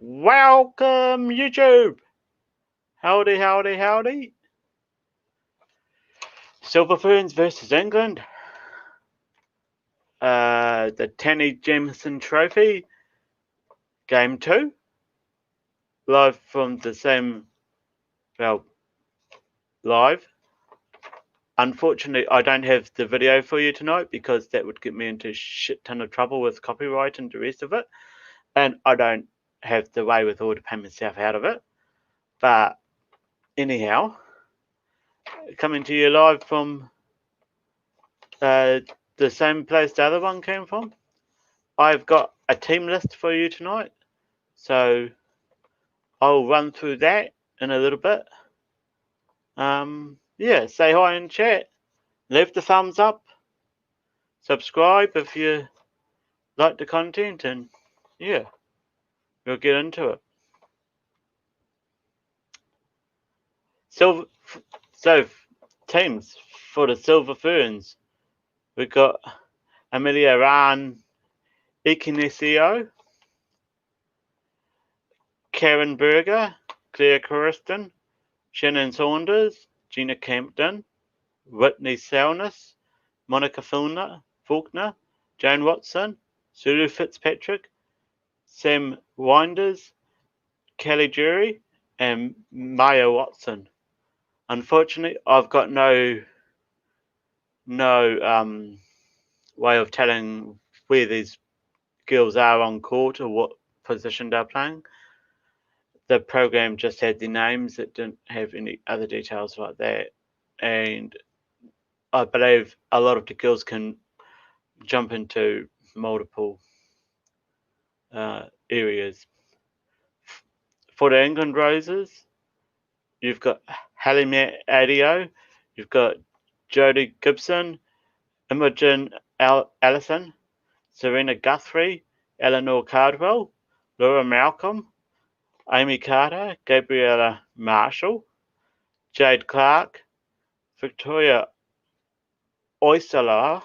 Welcome, YouTube! Howdy, howdy, howdy. Silver Ferns versus England. The Taini Jamison Trophy. Game 2. Live from the same, live. Unfortunately, I don't have the video for you tonight because that would get me into a shit ton of trouble with copyright and the rest of it. And I don't have the wherewithal to pay myself out of it. But anyhow, coming to you live from the same place the other one came from. I've got a team list for you tonight, so I'll run through that in a little bit. Yeah, say hi in chat, leave the thumbs up, subscribe if you like the content, and yeah, we'll get into it. So teams for the Silver Ferns. We've got Amelia Ryan Ikinesio, Karen Berger, Claire Corriston, Shannon Saunders, Gina Campton, Whitney Salness, Monica Faulkner, Jane Watson, Sulu Fitzpatrick, Sam Winders, Kelly Jury, and Maya Watson. Unfortunately, I've got no way of telling where these girls are on court or what position they're playing. The program just had their names. It didn't have any other details like that. And I believe a lot of the girls can jump into multiple areas. For the England Roses, you've got Hallie Adio, you've got Jodie Gibson, Imogen Allison, Serena Guthrie, Eleanor Cardwell, Laura Malcolm, Amy Carter, Gabriella Marshall, Jade Clark, Victoria Oisela,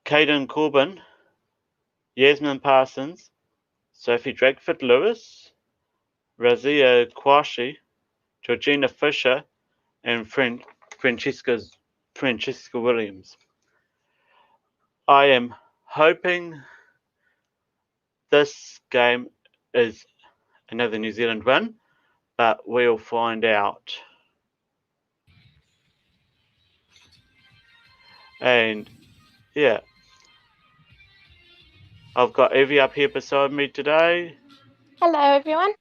Caden Corbin, Yasmin Parsons, Sophie Drakeford Lewis, Razia Kwashi, Georgina Fisher, and Francesca Williams. I am hoping this game is another New Zealand win, but we'll find out. And yeah, I've got Evie up here beside me today. Hello, everyone.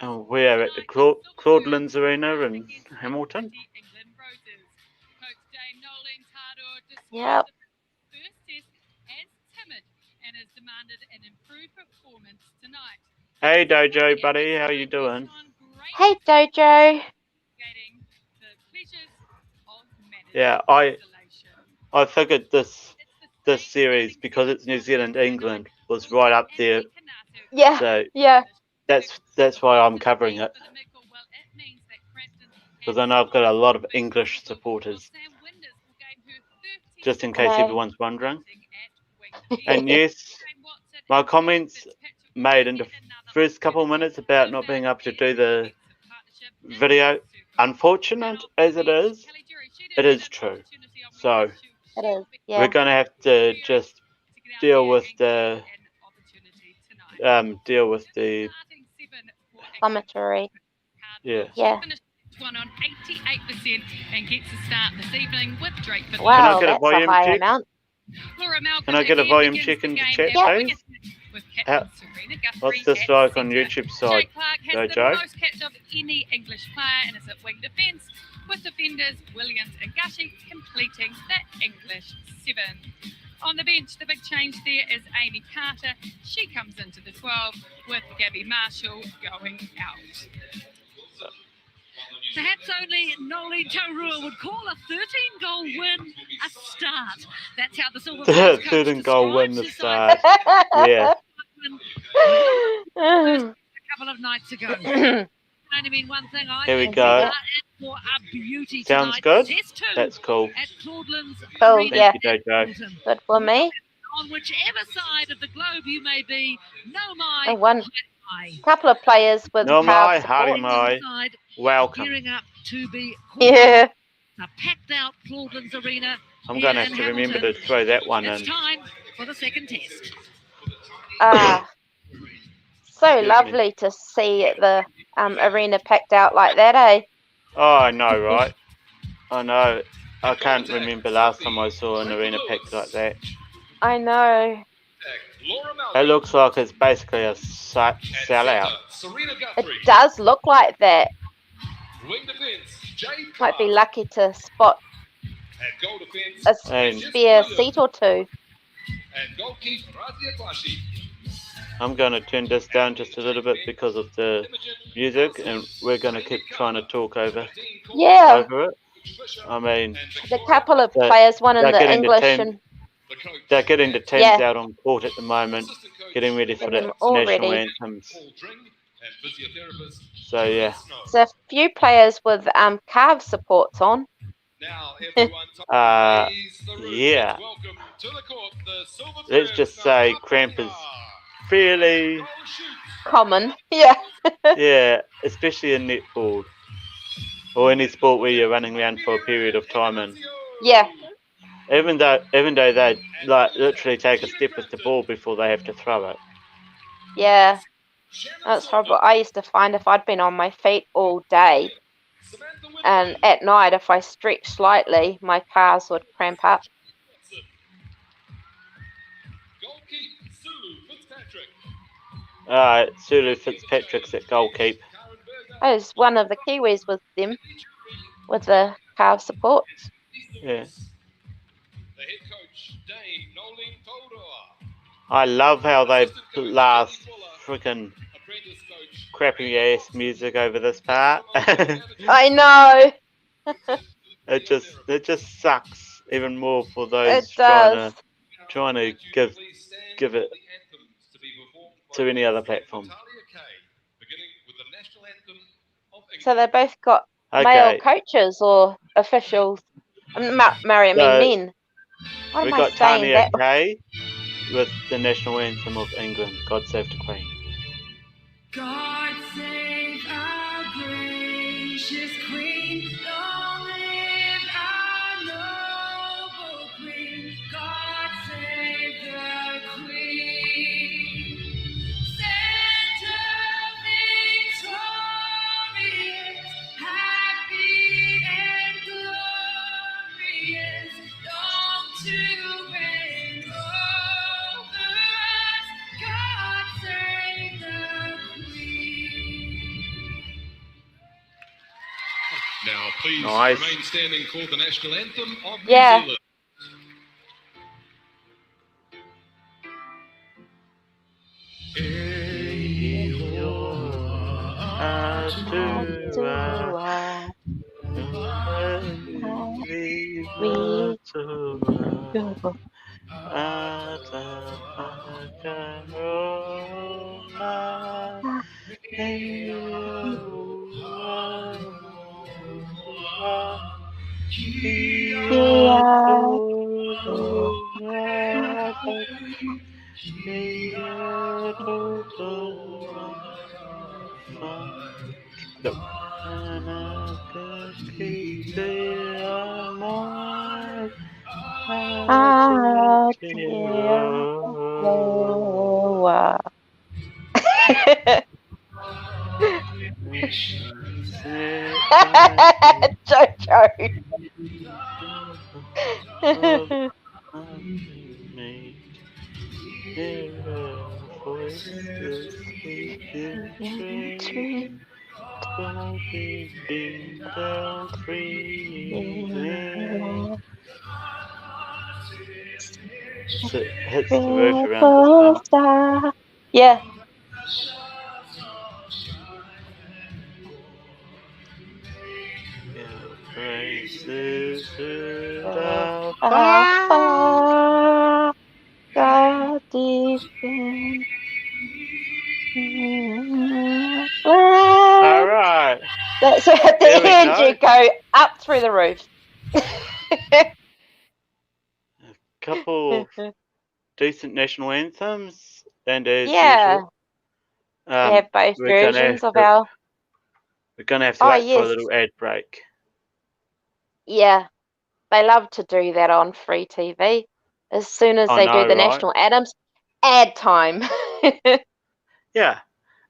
And we're at the Claudelands Arena in Hamilton. Yep. Hey Dojo, buddy, how you doing? Hey, Dojo. Yeah, I figured this series, because it's New Zealand England, was right up there. Yeah. So yeah. that's why I'm covering it. Because I know I've got a lot of English supporters. Just in case everyone's wondering. And yes, my comments made in the first couple of minutes about not being able to do the video, unfortunate as it is true. So It is. Yeah. we're gonna have to just deal with the commentary. Yeah. Yeah. One on 88% and gets a start this evening with Drakeford. Wow, that's a high amount. Can I get a volume check in the chat, please? What's this like on YouTube side, Dojo? Most catch of any English player and is at wing defence, with defenders Williams and Gushie completing the English 7. On the bench, the big change there is Amy Carter. She comes into the 12 with Gabby Marshall going out. Perhaps only Noli Taurua would call a 13-goal win a start. That's how the Silver Ferns coach 13-goal win the start. Yeah. A couple of nights ago. Only been one thing Here we go. for a beauty Sounds tonight. good. Test 2 That's cool. at Claudelands Cool, Arena yeah. Thank you, at Jojo. Hilton. Good for me. On whichever side of the globe you may be, no my And one hi. couple of players with No my, calf Hardy support. my. Side Welcome. gearing up to be Yeah. a packed out Claudelands Arena. I'm going to have to remember to throw that one in. It's time for the second test. So lovely to see the arena packed out like that, eh? Oh, I know, right? I know. I can't remember last time I saw an arena packed like that. I know. It looks like it's basically a sellout. It does look like that. Might be lucky to spot a spare seat or two. I'm going to turn this down just a little bit because of the music, and we're going to keep trying to talk over it. I mean, the couple of players, one in the English and they're getting the teams out on court at the moment, getting ready for the national anthems. So yeah. So a few players with calf supports on. Yeah. Let's just say cramp is fairly common. Yeah. Yeah, especially in netball or any sport where you're running around for a period of time, and even though they like literally take a step with the ball before they have to throw it. Yeah, that's horrible. I used to find if I'd been on my feet all day, and at night if I stretched slightly, my calves would cramp up. Sulu Fitzpatrick's at goalkeep. I was one of the Kiwis with them, with the calf supports. Yeah. I love how they blast freaking crappy ass music over this part. I know. It just sucks even more for those it does. trying to give it to any other platform. So they both got male coaches or officials. Mary, I mean men. What we am got I saying? Taini at K with the national anthem of England, God Save the Queen. God save our gracious Queen, long live our noble Queen. God save the Queen. Send her victorious, happy and glorious, long to reign over us. God save the Now, please remain standing for the national anthem of New Zealand. Jojo. So it hits the roof around this time. Yeah. Praises to the far, God defend. All right. That's at the And you go up through the roof. Couple of decent national anthems, and as Yeah. usual, We have both versions of we're going to have to Oh, wait for a yes. little ad break. Yeah. They love to do that on free TV. As soon as I they know, do the right? national anthems, ad time. Yeah,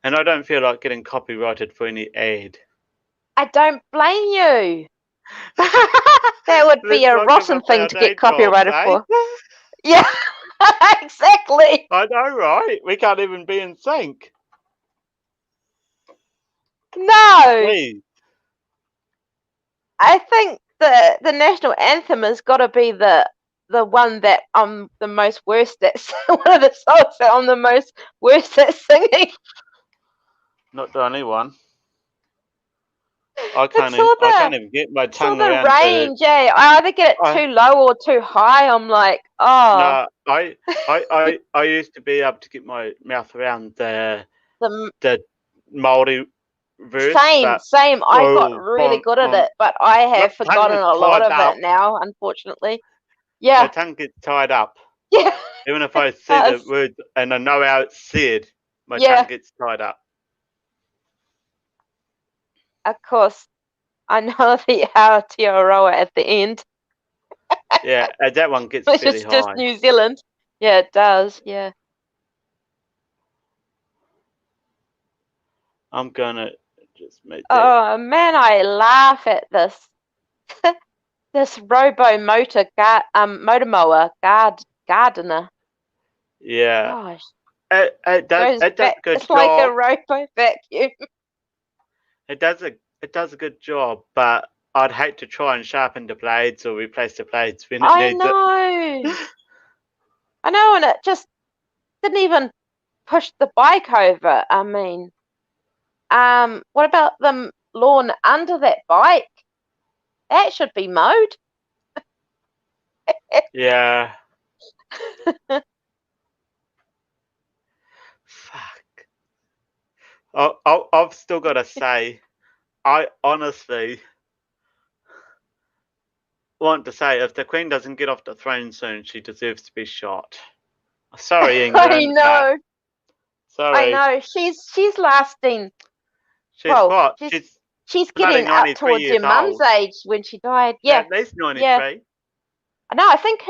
and I don't feel like getting copyrighted for any ad. I don't blame you. That would be a rotten thing to get copyrighted for. Yeah, exactly. I know, right? We can't even be in sync. No. Please. I think the national anthem has got to be the one that I'm the most worst at. One of the songs that I'm the most worst at singing. Not the only one. I can't even get my tongue around the range, yeah. I either get it too low or too high. I'm like, oh. No, I used to be able to get my mouth around the Māori verse. Same. I got really good at it, but I have forgotten a lot of it now, unfortunately. Yeah. My tongue gets tied up. Yeah. Even if I say the word and I know how it's said, my tongue gets tied up. Of course, I know the Aotearoa at the end. Yeah, that one gets Which fairly is high. just New Zealand. Yeah, it does. Yeah. I'm gonna just make that. Oh man, I laugh at this. This robo motor motor mower gardener. Yeah. Gosh. It does a good it's job. like a robo vacuum. It does a good job, but I'd hate to try and sharpen the blades or replace the blades when it needs it. I know, and it just didn't even push the bike over. I mean, what about the lawn under that bike? That should be mowed. Yeah. Fuck. I've still got to say, I honestly want to say if the Queen doesn't get off the throne soon, she deserves to be shot. Sorry, England. I know. Sorry. I know. She's lasting. She's what? She's getting up towards her mum's age when she died. Yeah. At least 93. Yeah. No, I think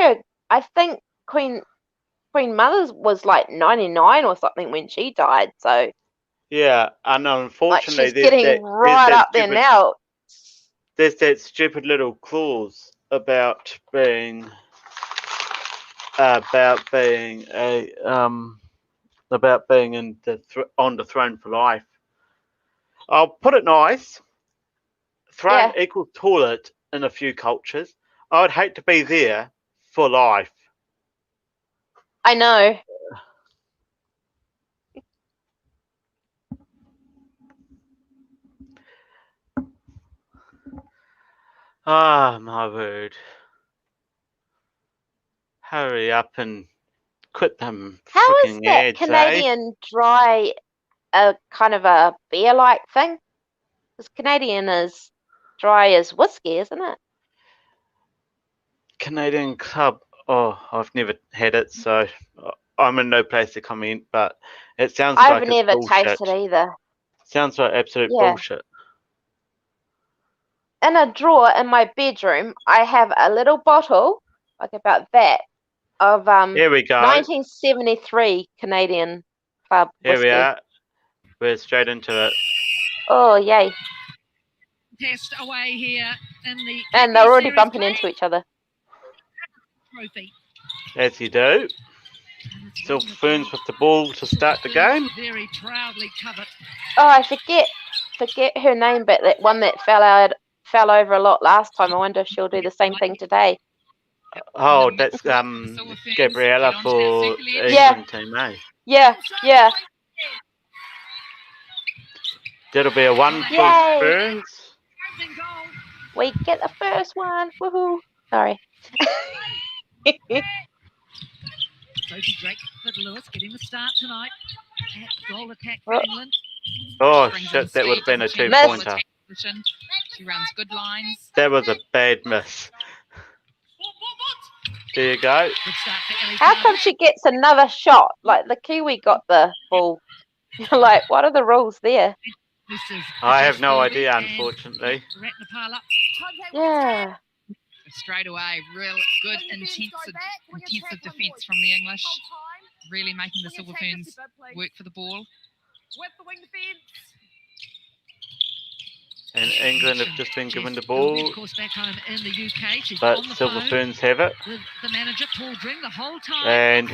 Queen Mother was like 99 or something when she died. So. Yeah, and unfortunately, she's getting right up there now. There's that stupid little clause about being on the throne for life. I'll put it nice. Throne equals toilet in a few cultures. I would hate to be there for life. I know. Ah, my word. Hurry up and quit them freaking ads. How is that Canadian dry a kind of a beer-like thing? Because Canadian is dry as whiskey, isn't it? Canadian Club. Oh, I've never had it, so I'm in no place to comment, but it sounds like I've never tasted either. Sounds like absolute bullshit. In a drawer in my bedroom, I have a little bottle, like about that, of Here we go. 1973 Canadian Club whiskey. Here we are. We're straight into it. Oh, yay. Test away here in the and they're already bumping into each other. Trophy. As you do. Still Ferns with the ball to start the game. Very proudly covered. Oh, I forget her name, but that one that fell over a lot last time. I wonder if she'll do the same thing today. Oh, that's Gabriella for the England team, eh? Yeah. That'll be a one for Ferns. We get the first one. Woohoo! Sorry. Sophie Drake for Lewis getting the start tonight. Goal attack for England. Oh shit, that would have been a 2-pointer. She runs good lines. That was a bad miss. There you go. Good start for Ellie How Carter. come she gets another shot? Like the Kiwi got the ball. You're like, what are the rules there? This is I have Josh no Thorby idea, and unfortunately. Ratnapala. Yeah. Straight away, real good intensive defence from the English. Really making the Silver Ferns work for the ball. And England have just been given the ball, Of course, back home in the UK. She's but on the Silver phone Ferns have it. with the manager, Paul Dring, the whole time. And,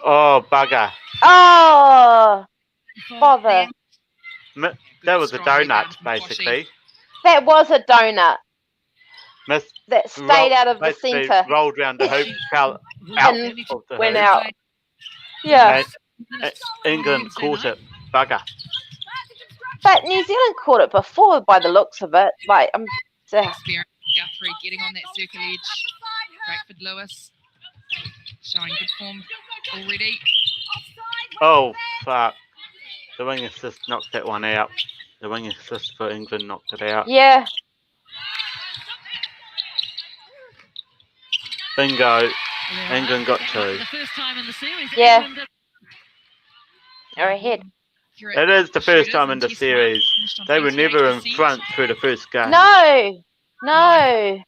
oh, bugger. Oh, bother. That was a Strong rebound donut, from basically. That was a donut Miss that stayed out of the basically centre rolled round the hoop, fell out and of the went hoop. out. Yeah. And England caught it. Bugger. But New Zealand caught it before by the looks of it. Like, Experienced Guthrie getting on that circle edge. Drakeford Lewis showing good form already. Oh, fuck. The wing assist knocked that one out. The wing assist for England knocked it out. yeah. Bingo. England got two. The first time in the series. Yeah. England They're ahead. It is the first time in the series. They were never in front through the first game. No. No.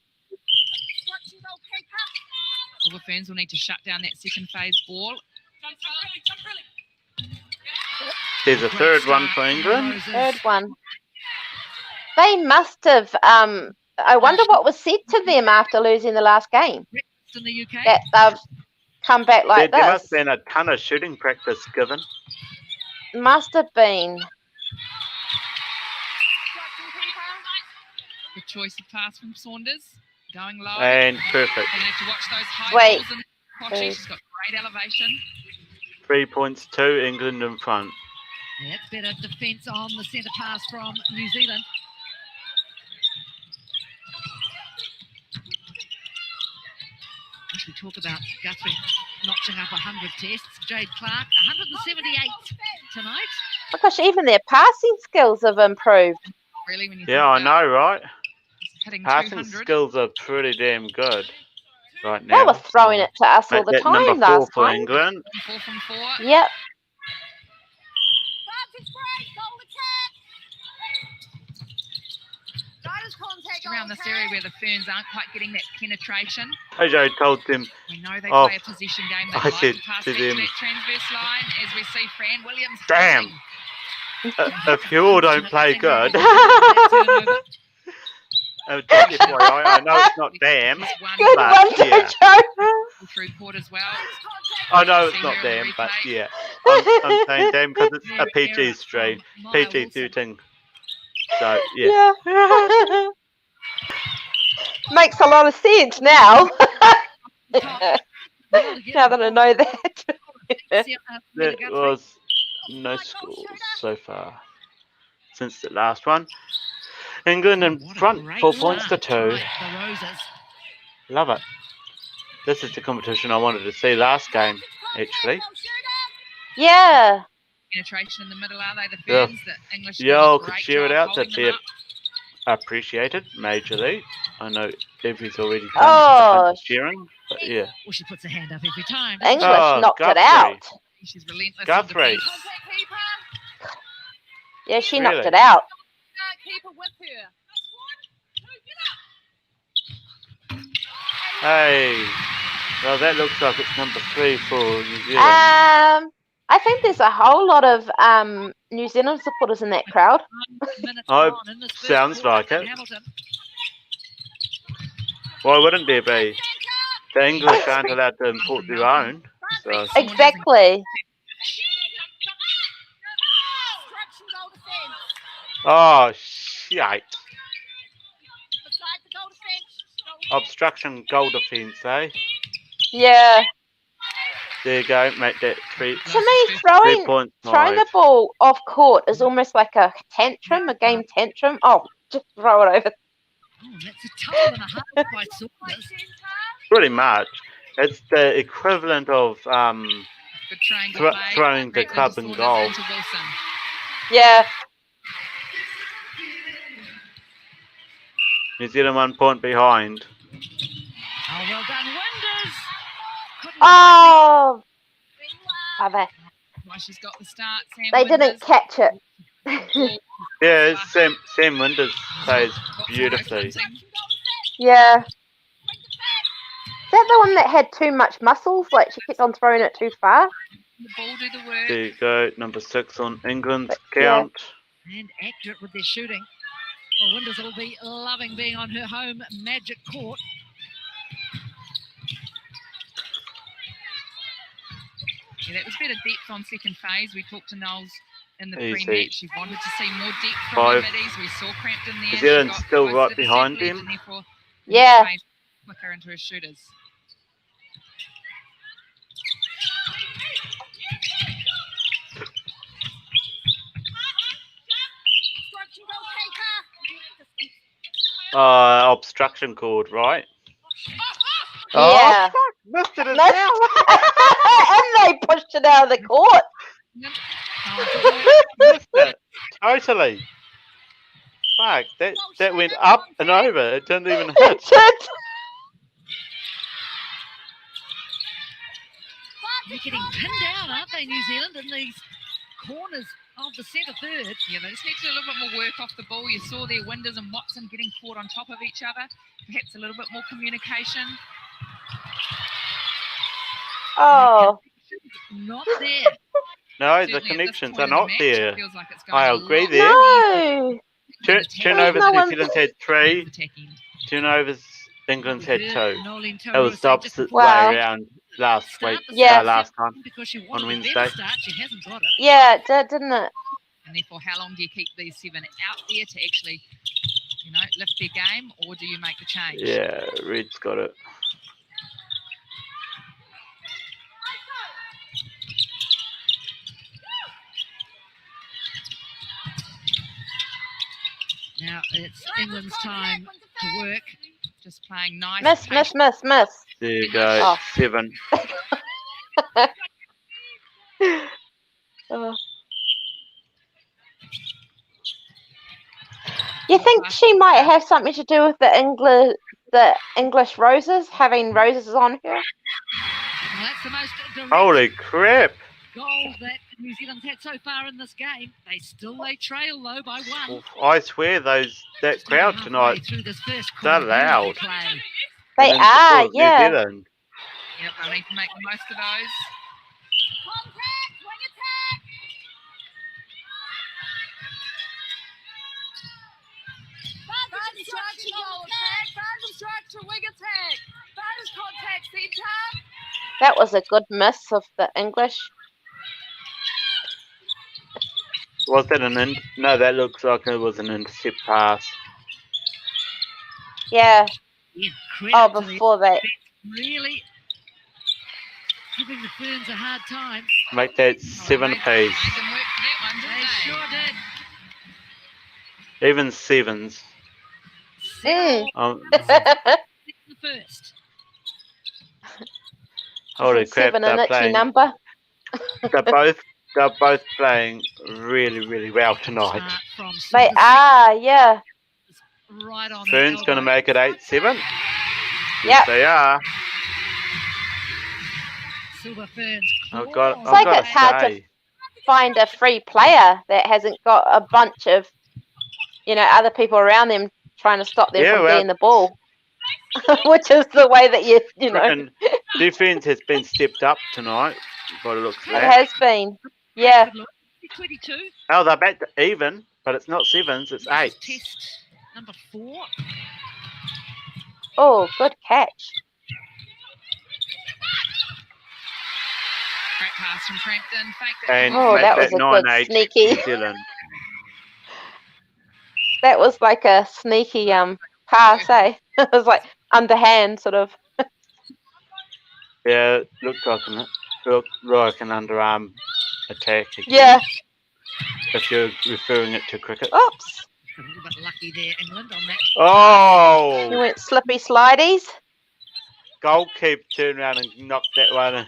Silver Ferns will need to shut down that second phase ball. There's a third one for England. Third one. They must have. I wonder what was said to them after losing the last game. in the UK. That they've come back like There must this. have been a ton of shooting practice given. Must have been. Good choice of pass from Saunders. Going low. And perfect. They're going to have to watch those high Wait. balls. And she's got great elevation. 3 points to England in front. That's better defence on the centre pass from New Zealand. As we talk about Guthrie notching up 100 tests, Jade Clark 178 tonight. Oh gosh, even their passing skills have improved. Really, when you Yeah, I think about know, right? hitting Passing 200. skills are pretty damn good right They now. were throwing it to us all Make the that time number 4 last for time. England. 4 from 4. Yep. Just around this area where the Ferns aren't quite getting that penetration. AJ told them, We know they Oh, play a possession game. They I like said to pass to back to them, that transverse line as we see Fran Williams. damn, hunting. if you all don't play good, Turnover. I know it's not damn, Just one Good But, one, yeah. Jojo. through court as well. I know it's See not her on the damn, but replay. yeah, I'm saying damn because it's a Error PG from stream, Maya PG-13. So, yeah. Yeah. Makes a lot of sense now. Now that I know that. There was no scores so far since the last one. England in What a front, great 4 points to start 2. tonight for the Roses. Love it. This is the competition I wanted to see last game, actually. Yeah. Penetration in the middle, are they? The Yeah. Ferns, the English. Y'all doing a could great share it job out, holding that'd them be up. appreciated majorly. I know Debbie's already done Oh, a bunch of sharing, but yeah. Well, she puts her hand up every time. English Oh, knocked it Guthrie. out. She's relentless. in Guthrie. defence. Yeah, she Really? knocked it out. Hey, well that looks like it's number 3 for New Zealand. I think there's a whole lot of New Zealand supporters in that crowd. Minutes Oh, gone in this first sounds quarter like for it. Hamilton. Why wouldn't there be? The English aren't allowed to import their own. So, Exactly. oh shite! Obstruction goal defence, eh? Yeah. There you go, make that 3 To me, throwing 3.5. the ball off court is almost like a tantrum, a game tantrum. Oh, just throw it over. Oh, that's a tough and a half by Saunders. Pretty much, it's the equivalent of Good triangle play. throwing the Back club into in Saunders, goal. into Wilson. Yeah. New Zealand 1 point behind. Oh, well done, Winders. Oh, bother. Why she's got the start, Sam They Winders. didn't catch it. Yeah, Sam Winders plays Got some beautifully. referencing. Yeah. Is that the one that had too much muscles? Like she kept on throwing it too far? The ball do the work. There you go, number 6 on England's Yeah. count. And accurate with their shooting. Well, Winders will be loving being on her home magic court. Yeah, that was better depth on second phase. We talked to Knowles in the Easy. pre-match. She wanted to see more depth from 5. her middies. We saw Crampton there. New She Zealand's got still closer right to the behind set ledge them. and therefore Yeah. phase quicker into her shooters. Obstruction called, right? Yeah. Oh, fuck, missed it as Missed. well. And they pushed it out of the court. Missed it. Totally. Fuck, that went up and over. It didn't even hit. They're getting pinned down, aren't they, New Zealand, in these corners of the centre third? Yeah, they just need to do a little bit more work off the ball. You saw their Winders and Watson getting caught on top of each other. Perhaps a little bit more communication. Oh. Not there. No, the Certainly at this connections point are in the not match, there. it feels like it's going I a agree lot there. No. Turnovers, no New one- Zealand's had 3. attacking. Turnovers, England's had 2. Nolene It was the Taurasi opposite just Wow. way around last week. Yeah. Last time. because she on wanted a Wednesday. better start. She hasn't got it. Yeah, it did, didn't it? And therefore, how long do you keep these 7 out there to actually, lift their game, or do you make the change? Yeah, Red's got it. Now it's England's time to work. Just playing nice. Miss. There you go, Oh. 7. Oh. You think she might have something to do with the English roses, having roses on her? Well, that's the most direct Holy crap! goal that New Zealand's had so far in this game. They trail though by 1. I swear that crowd Halfway tonight, through this first they're quarter, loud. beautiful play. They and in are, support of New yeah. Zealand. Yep, I need to make the most of those. That was a good miss of the English. Was that no, that looks like it was an intercept pass. Yeah. Yeah, Oh, credit to the before that. really giving the Ferns a hard time. Make that Oh, 7 made piece. them work for that one, They didn't sure did. Even 7s. Mm. The first. Holy crap, 7 an they're itchy playing. number. They're both playing really, really well tonight. Start from They Silver are, yeah. Six, right on Fern's the going to elbow. make it 8-7. Yep. They are. Silver Ferns. I've got It's like to it's hard to say, find a free player that hasn't got a bunch of, other people around them trying to stop them Yeah, from well- getting the ball. Which is the way that frickin' defense has been stepped up tonight. By the looks of it that. has been. Yeah. 22. Oh, they're back to even, but it's not 7s, it's 8s. Test number 4. Oh, good catch. Great pass from Crampton. Faked it. And Oh, make that was a good 9-8 sneaky. New Zealand. That was like a sneaky pass, eh? It was like underhand sort of. Yeah, it looked like an underarm attack. Again, Yeah. if you're referring it to cricket. Oops. A little bit lucky there, England, on that. You Oh! went slippy slidies. Goalkeeper turned around and knocked that one in.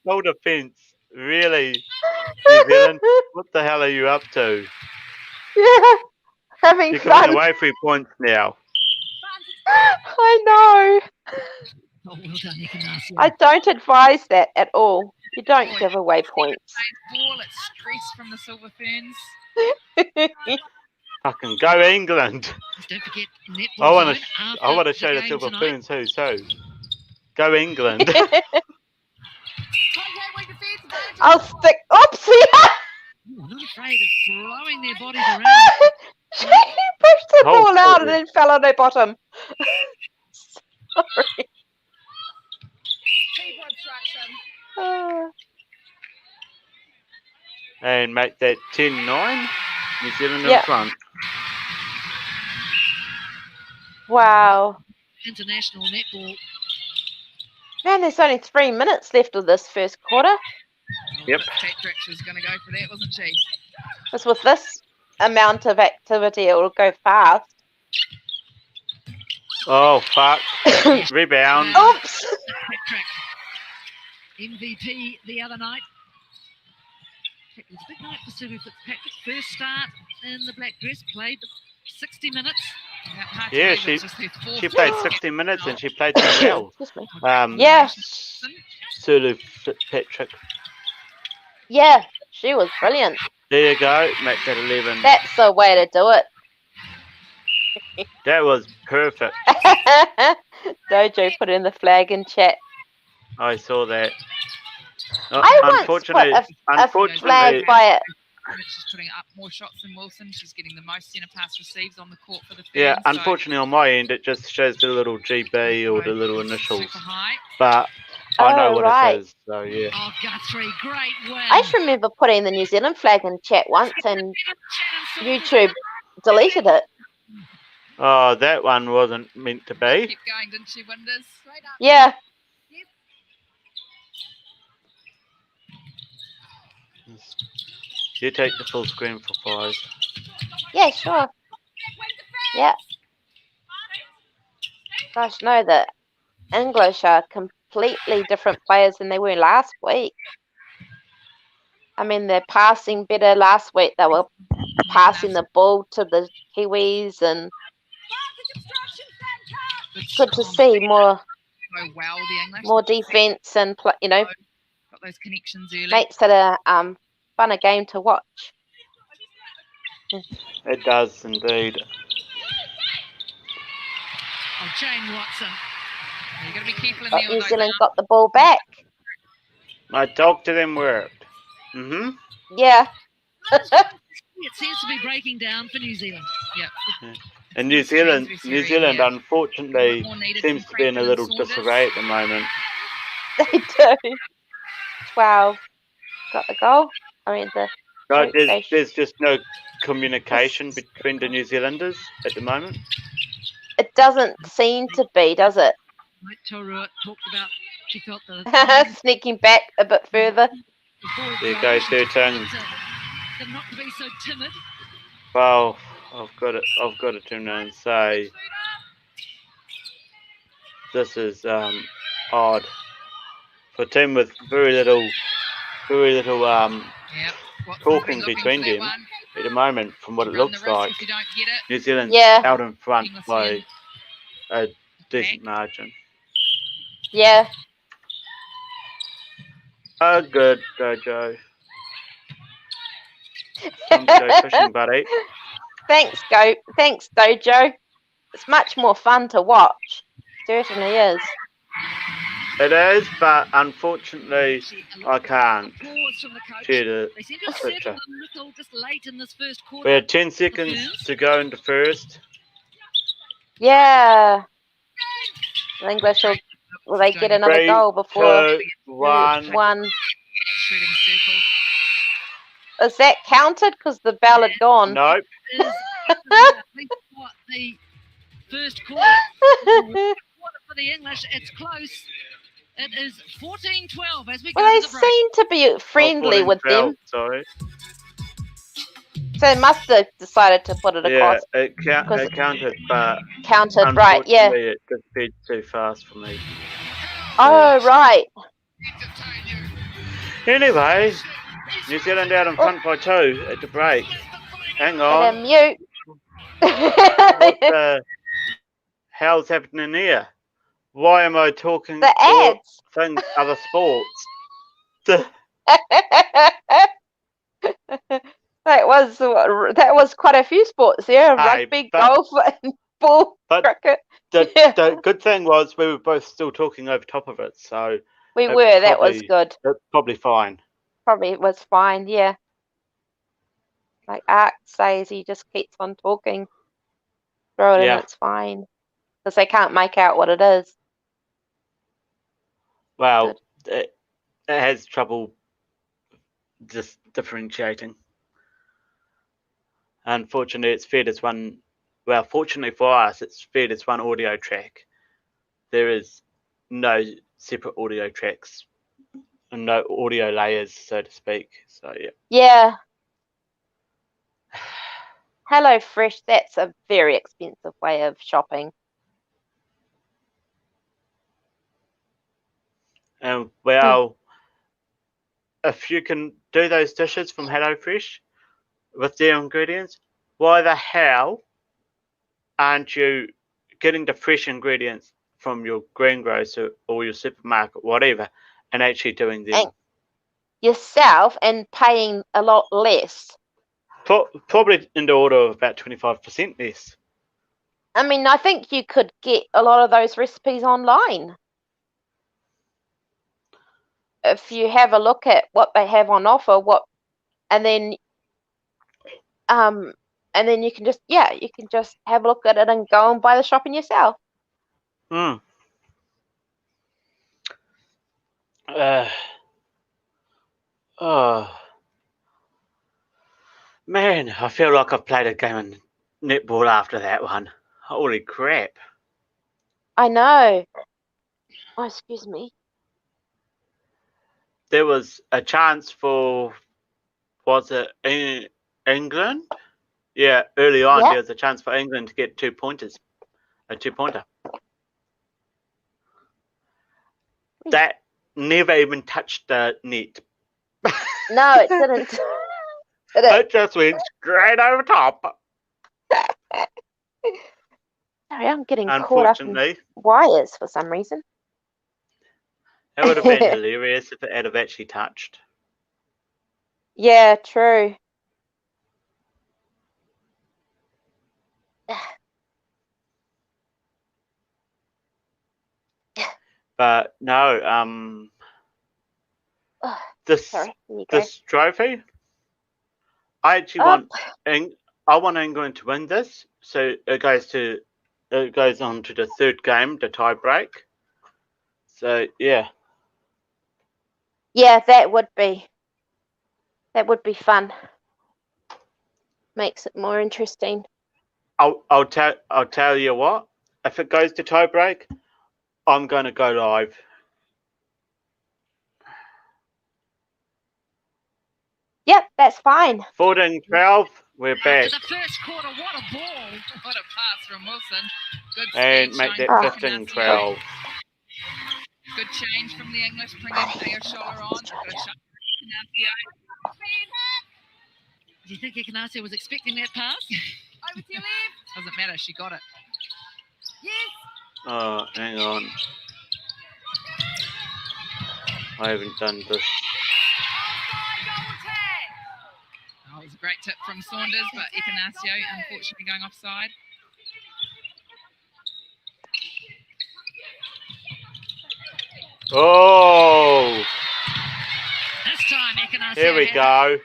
Goal defence. Really? New Zealand, what the hell are you up to? Yeah, having You're giving fun. away 3 points now. I know. Oh, well done, Ignacio. I don't advise that at all. You don't give away points. Ball, it's stress from the Silver Ferns. Fucking go England. Don't forget Netball I want zone to after show the game Silver tonight. Ferns who's who. Go England. I'll stick. Oopsie! Ooh, not afraid of throwing their bodies around. She pushed the Oh, ball out and sorry. then fell on her bottom. Sorry. Oh. And make that 10-9. New Zealand in Yeah. front. Wow. International netball. Man, there's only 3 minutes left of this first quarter. Yep. Patrick was going to go for that, wasn't she? Because with this amount of activity, it will go fast. Oh, fuck. Rebound. Oops! Patrick, MVP the other night. It was a big night for Sue Fitzpatrick. First start in the black dress, played 60 minutes. Yeah, she played 60 minutes and she played so well. Excuse me. Yeah. Sulu Fitzpatrick. Yeah, she was brilliant. There you go. Make that 11. That's the way to do it. That was perfect. Dojo put in the flag in chat. I saw that. I once put a flag by it. She's putting up more shots than Wilson. She's getting the most centre pass receives on the court for the Ferns. Yeah, so unfortunately on my end it just shows the little GB or the little initials. super high. But I know what right. it is, so yeah. Oh, Guthrie, great win. I just remember putting the New Zealand flag in chat once and YouTube deleted it. Oh, that one wasn't meant to be. Keep going, didn't she, Winders? Straight up. Yeah. You take the full screen for 5. Yeah, sure. Yeah. Gosh, no, the English are completely different players than they were last week. I mean, they're passing better. Last week they were passing the ball to the Kiwis, and good to see more defense and got those connections early. makes it a funner game to watch. It does indeed. Oh, Jane Watson. You've got to be careful in But there. New Zealand got the ball back. My dog to them worked. Mm-hmm. Yeah. It seems to be breaking down for New Zealand. Yeah. And New Zealand unfortunately seems to be in a little disarray at the moment. They do. 12 got the goal. I mean, No, there's just no communication between the New Zealanders at the moment. it doesn't seem to be, does it? Mike Torua talked about she felt the Sneaking back a bit further. There you go, 13. Them not to be so timid. Well, I've got to turn around and say this is odd for a team with very little talking between them at the moment. From what it looks like, New Zealand's out in front by a decent margin. Yeah. Oh, good, Dojo. Time to go fishing, buddy. Thanks, Dojo. It's much more fun to watch. Certainly is. It is, but unfortunately, I can't share the picture. We had 10 seconds to go into first. Yeah. The English will they get another 3, goal before 2, 1. Is that counted? Because the bell had gone. Nope. The first quarter for the English, it's close. It is 14-12 as we go Well, they to the break. seem to be friendly with them. Sorry. So they must have decided to put it across. Yeah, it counted, but Counted, right, yeah. it disappeared too fast for me. Oh, right. Anyway, New Zealand out in front by 2 at the break. Hang Better on. mute. What the hell's happening here? Why am I talking The all ads. things other sports? The- that was quite a few sports there. Hey, Rugby, golf, and ball but cricket. the good thing was we were both still talking over top of it, so We were. That was probably- good. it's probably fine. Probably it was fine. Yeah. Like Art says, he just keeps on talking. Throw it in, Yeah. it's fine. Because they can't make out what it is. Well, it has trouble just differentiating. Unfortunately, it's fed as one. Well, fortunately for us, it's fed as one audio track. There is no separate audio tracks and no audio layers, so to speak. So yeah. Yeah. Hello Fresh, that's a very expensive way of shopping. And well, if you can do those dishes from HelloFresh with their ingredients, why the hell aren't you getting the fresh ingredients from your greengrocer or your supermarket, whatever, and actually doing them? And yourself and paying a lot less. Probably in the order of about 25% less. I mean, I think you could get a lot of those recipes online. If you have a look at what they have on offer, and then you can just have a look at it and go and buy the shopping yourself. Oh man, I feel like I've played a game of netball after that one. Holy crap. I know. Oh, excuse me. There was a chance for, was it England? Yeah, early on there was a chance for England to get 2 pointers. A 2-pointer. That never even touched the net. No, it didn't. It just went straight over top. Sorry, I'm getting caught up in wires for some reason. It would have been hilarious if it had have actually touched. Yeah, true. But no, this trophy, I actually want England to win this, so it goes on to the third game, the tie break. So yeah. Yeah, that would be fun. Makes it more interesting. I'll tell you what. If it goes to tie break, I'm going to go live. Yep, that's fine. 14-12, we're back. After the first quarter, what a ball. What a pass from Wilson. Good and make that 15-12. Good change from the English, bringing Ayoshola on. Good shot. Do you think Ignacio was expecting that pass? Over to your left. Doesn't matter, she got it. Yes. Oh, hang on. I haven't done this. Oh, it was a great tip from Saunders, but Ignacio unfortunately going offside. Oh! This time Ignacio. Here we go.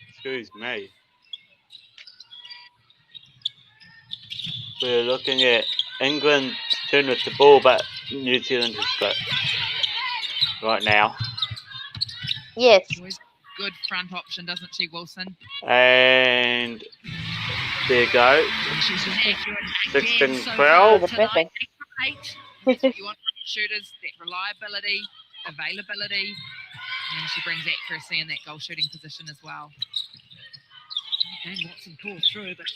Excuse me. We're looking at England turn with the ball, but New Zealand has got right now. Yes. Good front option, doesn't she, Wilson? And there you go. 16-12. You want shooters, that reliability, availability, and she brings accuracy in that goal shooting position as well. And Watson pulled through, but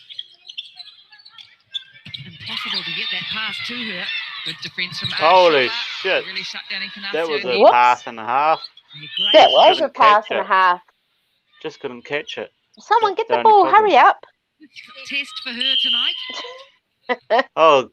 impossible to get that pass to her. Good defence from Holy shit. Really shut down Ignacio. That was a pass and a half. That was a couldn't pass catch and a it. half. Just couldn't catch it. Someone That's get the the only ball. problem. Hurry up. Test for her tonight. Oh,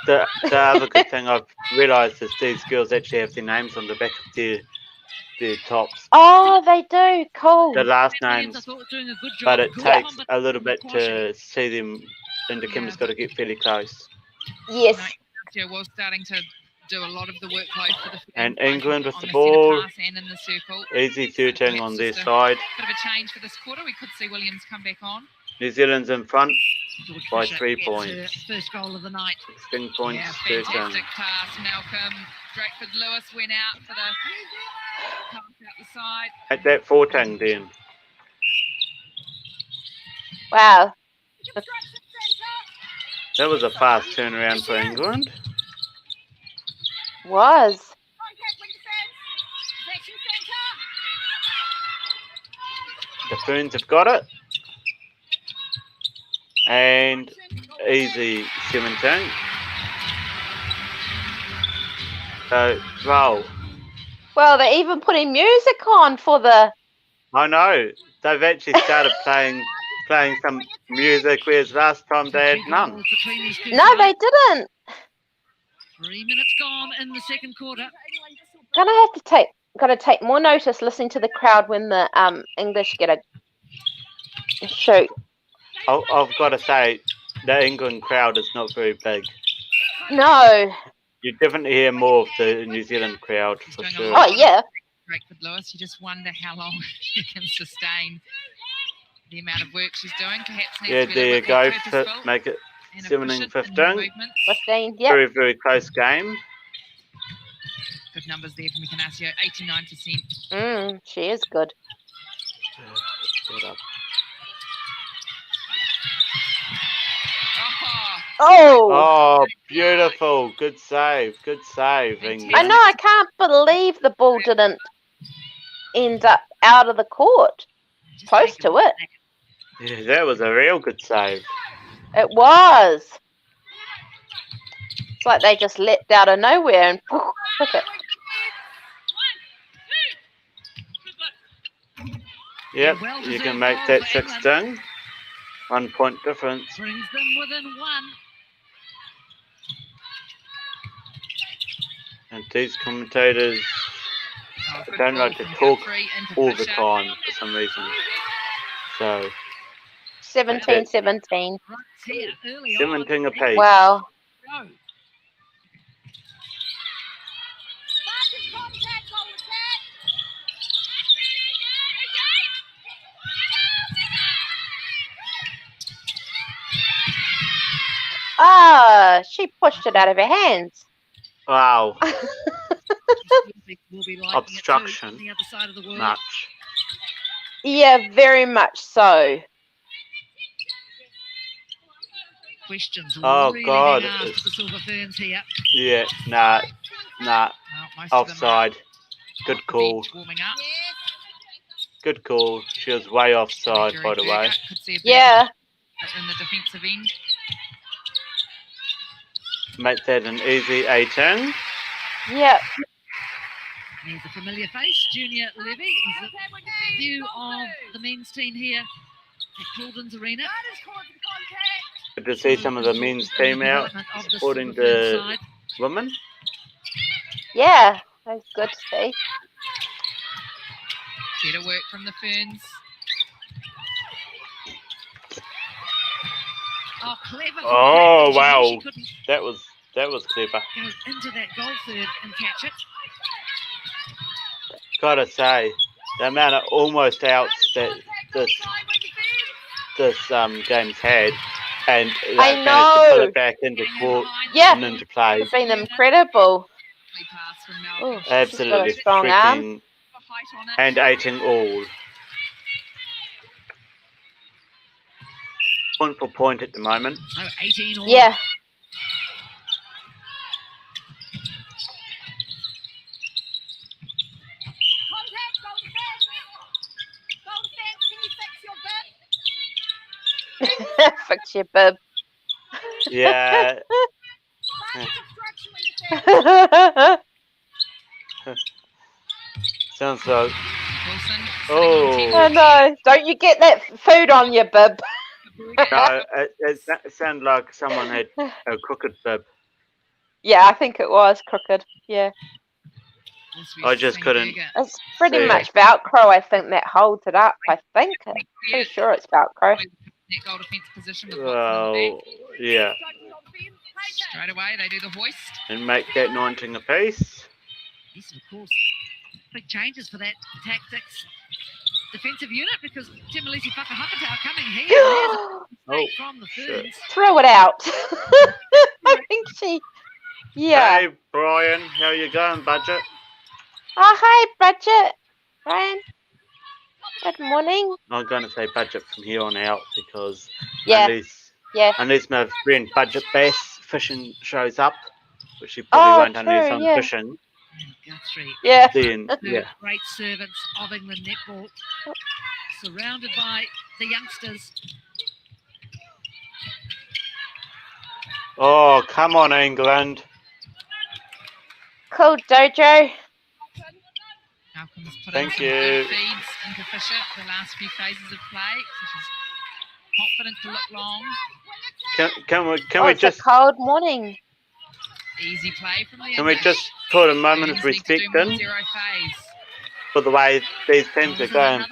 the other good thing I've realised is these girls actually have their names on the back of their tops. Oh, they do. Cool. The last Williams, I names, thought, was doing a good job. but it Good takes combat a little on the bit to see them, and the camera's got to get fairly close. Yes. Ignacio was starting to do a lot of the workload for the And both England with on the centre ball. pass and in the circle. Easy 13 on their Just a side. Bit of a change for this quarter. We could see Williams come back on. New Zealand's in front George by Fisher 3 gets points. her first goal of the night. 16 points, Yeah, 13. fantastic pass, Malcolm. Drakeford Lewis went out for the pass out the side. At that 14 then. Wow. That was a fast turnaround for England. Was. The Ferns have got it. And easy 17. So, roll. Well, they're even putting music on for the. I know. They've actually started playing some music, whereas last time they had none. No, they didn't. 3 minutes gone in the second quarter. Gotta take more notice listening to the crowd when the English get a shoot. I've got to say, the England crowd is not very big. No. You definitely hear more of the New Zealand crowd for sure. Oh yeah. Drakeford Lewis, you just wonder how long she can sustain the amount of work she's doing. Perhaps needs Yeah, to be there a you little bit go. more purposeful Make it and 17-15. efficient in her movements. 15. Yeah. Very, very close game. Good numbers there from Ignacio, 89%. She is good. Oh. Oh, beautiful. Good save. Good save, England. I know. I can't believe the ball didn't end up out of the court. Close to it. Yeah, that was a real good save. It was. It's like they just leapt out of nowhere and took it. Yep, you can make that 16. 1 point difference. Brings them within one. And these commentators don't like to talk all the time for some reason. So 17-17. 17 apiece. Wow. Ah, she pushed it out of her hands. Wow. We'll be Obstruction. on the other side of the world. Much. Yeah, very much so. Questions Oh, really God. being asked of the Silver Ferns here. Yeah, nah. Well, most of them Offside. are Good off the call. bench warming up. Good call. She was way offside, by the way. Could see a bit Yeah. in the defensive end. Make that an easy 18. Yep. There's a familiar face, Junior Levy. He's a view of the men's team here at Clauden's Arena. Good to see some of the men's team out supporting the women. Yeah, that's good to see. Better work from the Ferns. Oh, clever. Oh, wow. That was clever. Go into that goal third and catch it. Gotta say, the amount of almost outs that this game's had, and they managed to put it back into court and into play. It's been incredible. Ooh, Absolutely strong arm. freaking and 18 all. Point for point at the moment. Oh, 18 all. Yeah. Fix your bib. Yeah. Sounds like. Wilson. Oh. Oh no! Don't you get that food on your bib? No, it sounded like someone had a crooked bib. Yeah, I think it was crooked. Yeah, I just couldn't. it's pretty See much Velcro. I think that holds it up. I think. Pretty sure it's Velcro. That goal defence position with Well, yeah. Straight away, they do the hoist. And make that 19 apiece. Yes, of course. Big changes for that tactics defensive unit because Timalisi Whakahakatau coming here from the Ferns. Throw it out. I think she. Yeah. Hey, Brian, how you going, Budget? Oh, hi, Budget. Brian. Good morning. I'm going to say Budget from here on out because Yeah. unless my friend Budget Bass fishing shows up, which he probably won't unless I'm fishing. Guthrie. Yeah. Then, yeah. Great servants of England netball, surrounded by the youngsters. Oh, come on, England. Cool, Dojo. Thank you. Feeds into Fisher the last few phases of play. So she's confident to look long. Can we just a cold morning. Easy play from the Can we just put a moment of respect in for the way these teams are going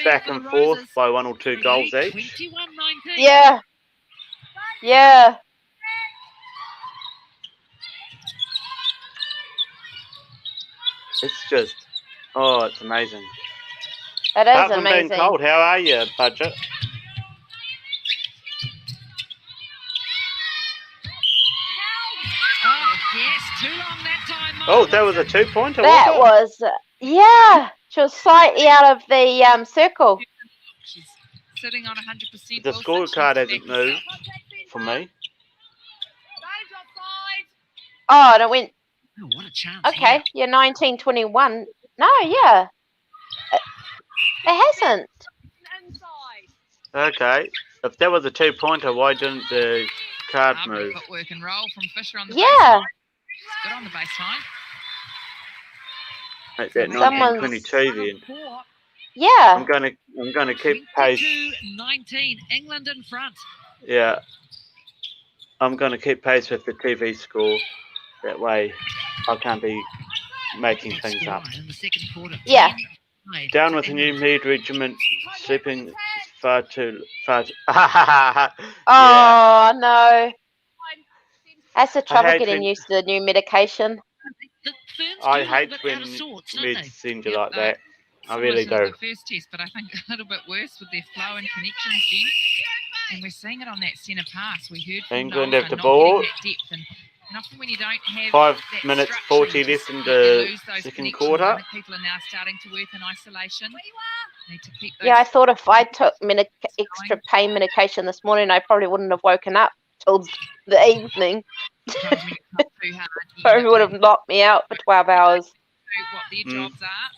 back and forth by 1 or 2 goals each? Yeah. Yeah. It's just, it's amazing. It is Apart from amazing. being cold, how are you, Budget? Yes, too long that time. Oh, that was a 2-pointer. That was, yeah. She was slightly out of the circle. She's sitting on 100%. The scorecard hasn't moved for me. Oh, and it went. Oh, what a chance. Okay, yeah, 1921. No, yeah. It hasn't. Okay. If that was a 2-pointer, why didn't the card move? Footwork and roll from Fisher on the baseline. Good on the baseline. Make that 1922 then. Yeah. I'm gonna keep pace. 19, England in front. Yeah. I'm gonna keep pace with the TV score. That way I can't be making things up. In the second quarter. Yeah. Down with the new Mead regiment, sleeping far too. Oh no. That's the trouble getting used to the new medication. I hate when meds send you like that. I really do. The first test, but I think a little bit worse with their flow and connections, Jen. And we're seeing it on that centre pass. We heard from England Noel have the not ball. getting that depth, and often when you don't have 5 that minutes structure, 40 you left just in the lose those second connections. quarter. I think people are now starting to work in isolation. Need to keep those. Yeah, I thought if I took extra pain medication this morning, I probably wouldn't have woken up till the evening. Probably would have locked me out for 12 hours. What their jobs are.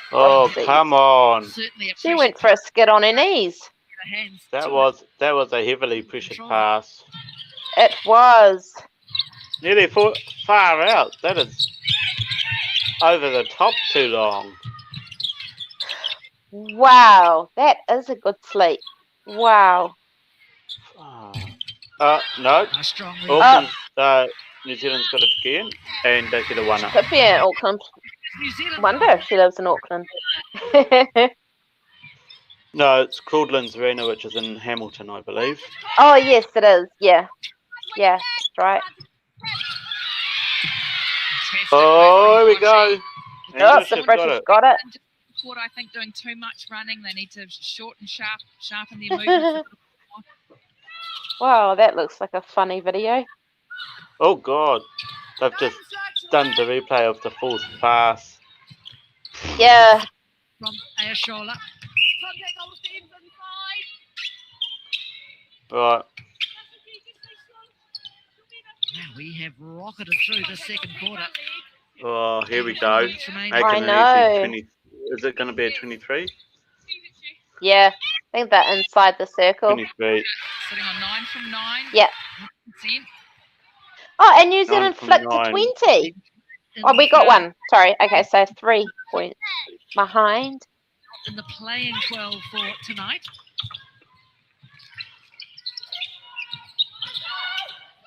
Oh, come on. She went for a skid on her knees. That was a heavily pressured pass. It was. Nearly far out. That is over the top too long. Wow, that is a good sleep. Wow. No. Auckland, New Zealand's got it again, and they get a 1-up. Could be in Auckland. Wonder if she lives in Auckland. No, it's Claudelands Arena, which is in Hamilton, I believe. Oh, yes, it is. Yeah. Yeah, that's right. Oh, here we go. Oh, the British got it. Caught, I think, doing too much running. They need to sharpen their movements. Wow, that looks like a funny video. Oh, God. They've just done the replay of the fourth pass. Yeah. From Ayashola. Right. Now we have rocketed through the second quarter. Oh, here we go. I know. Is it going to be a 23? Yeah, I think they're inside the circle. 23. Sitting on 9 from 9. Yeah. Oh, and New Zealand 9 from flipped to 9. 20. Oh, we got one. Sorry. Okay, so 3 points behind. In the playing 12 for tonight.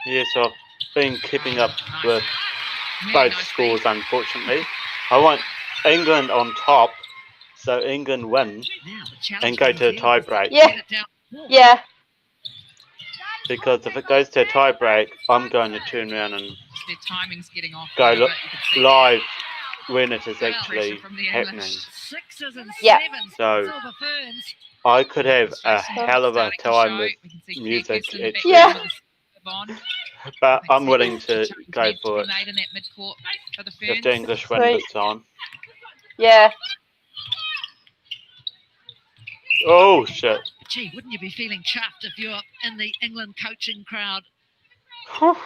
Yes, I've been keeping up with both scores, unfortunately. I want England on top, so England win and go to a tie break. Yeah. Yeah. Because if it goes to a tie break, I'm going to turn around and Their timing's getting off. go but you can see live when it is the actually pressure from the happening. English. Sixes and Yeah. sevens. So Silver Ferns. I could have a Jason hell of a starting to time show. with We can see music Kirkus in the actually, Yeah. background. but We can I'm see willing the to change go needs to for be it made in that midcourt for the if Ferns. the English win Sweet. this time. Yeah. Oh shit! Gee, wouldn't you be feeling chuffed if you're in the England coaching crowd Whew.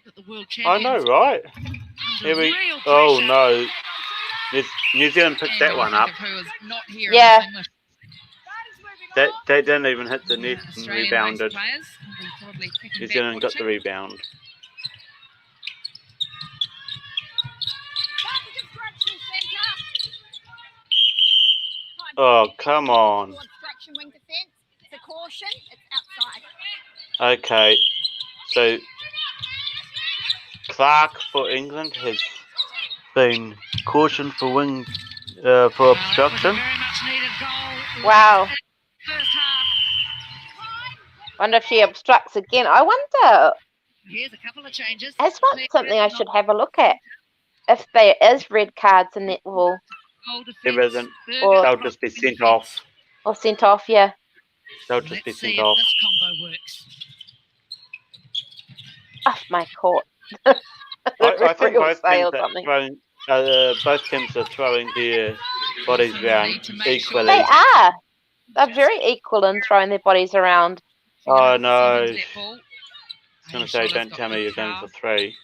at the World I Champions? know, right? Under Here we. real Oh pressure. no! New Zealand picked And that when you one think up. of who is not here Yeah. in this English They didn't even hit the net and Australian-based rebounded. players, will be probably kicking New back Zealand got the watching. rebound. Oh come on! It's a caution. It's outside. Okay, so Clark for England has been cautioned for wing for Well, that was a obstruction. very much needed goal. Wow. Late in the First half. Wonder if she obstructs again. I wonder. Here's a couple of changes. That's not something I should have a look at. If there is red cards in netball Goal There defence. isn't. Or- They'll just be sent off. or sent off, yeah. They'll just be Let's see sent if off. this combo works. Off my court. I Referee think will both say teams or are something. throwing. Both teams are throwing their bodies around equally. They are. They're very equal in throwing their bodies around. Oh no! Sevens I netball. was going to say, don't tell me you're going for 3,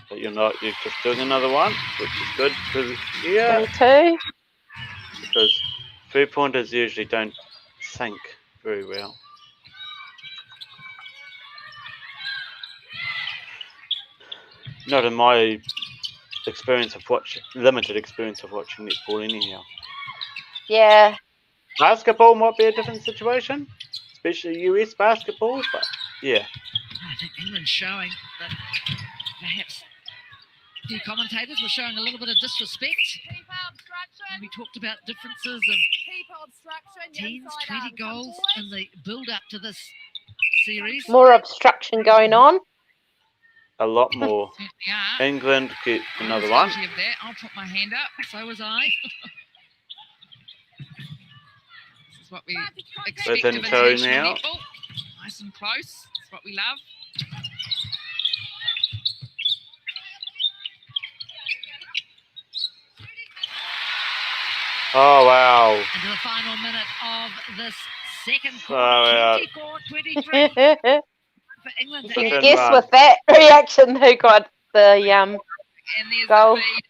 but you're not. You're just doing another one, which is good. Yeah, 22. because 3-pointers usually don't sink very well. Not in my limited experience of watching netball anyhow. Yeah. Basketball might be a different situation, especially US basketball, but yeah. I think England's showing that perhaps the commentators were showing a little bit of disrespect. And we talked about differences of 10s, 20 goals in the build-up to this series. More obstruction going on. A lot more. Certainly are. England get another I'm one. guilty of that. I'll put my hand up. So was I. This is what we expect Within of 2 international now. netball. Nice and close. That's what we love. Oh wow. Into the final minute of this second Far quarter, out. 24-23 You for England. Second can guess run. with that reaction who got the And there's Goal. the feed.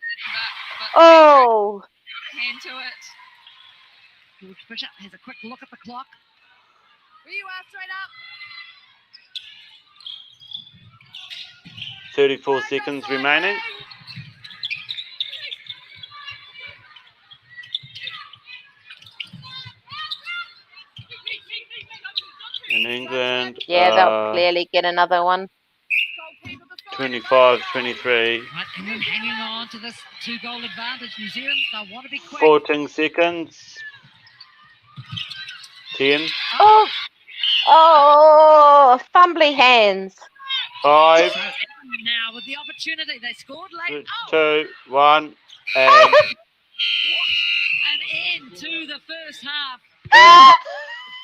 But Oh, hand to it. George Bishop has a quick look at the clock. Where you are, straight up. 34 seconds remaining. In England, yeah, they'll clearly get another one. 25-23, Right, England hanging on to this 2-goal advantage. New Zealand, they'll want to be quick. 14 seconds. 10, Oh, oh, fumbly hands. 5, So England now with the opportunity. They scored late. 2, 1, and An end to the first half.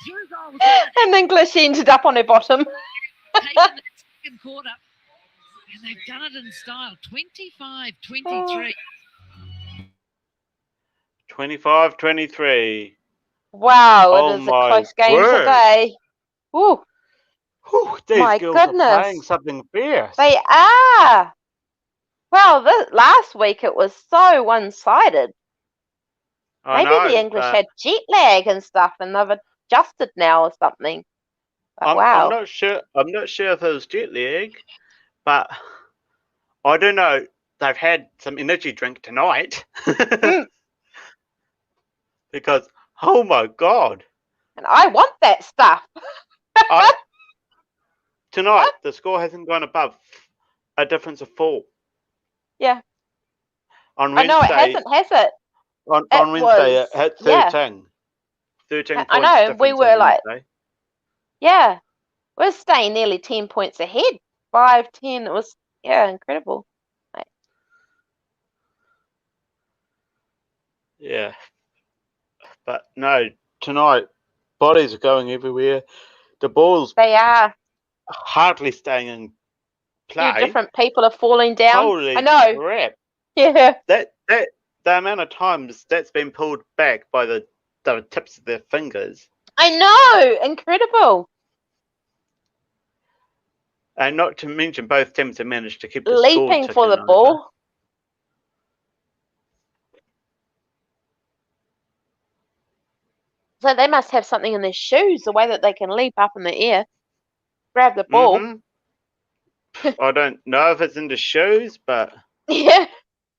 2 goals in, And English ended up on her bottom. taken the second quarter. And they've done it in style. 25-23. 25-23. Wow, Oh it is a my close game word. today. Ooh, Whew, these My girls are goodness. playing something fierce. they are. Well, last week it was so one-sided. I Maybe know, the English but had jet lag and stuff, and they've adjusted now or something. But I'm wow. not sure. I'm not sure if it was jet lag, but I do know they've had some energy drink tonight. Because, oh my God. And I want that stuff. Tonight, the score hasn't gone above a difference of 4. Yeah. On Wednesday, I know it hasn't, has it? On Wednesday, it hit 13. Yeah. 13 points I know, difference we were like, Wednesday. yeah, we're staying nearly 10 points ahead. 5, 10, it was, yeah, incredible. Like, yeah. But no, tonight, bodies are going everywhere. The ball's they are. hardly staying in play. Few different people are falling down. Holy I know. crap. Yeah. The amount of times that's been pulled back by the tips of their fingers. I know. Incredible. And not to mention, both teams have managed to keep the Leaping score for the ticking ball. over. So they must have something in their shoes, the way that they can leap up in the air, grab the ball. Mm-hmm. I don't know if it's in the shoes, but Yeah,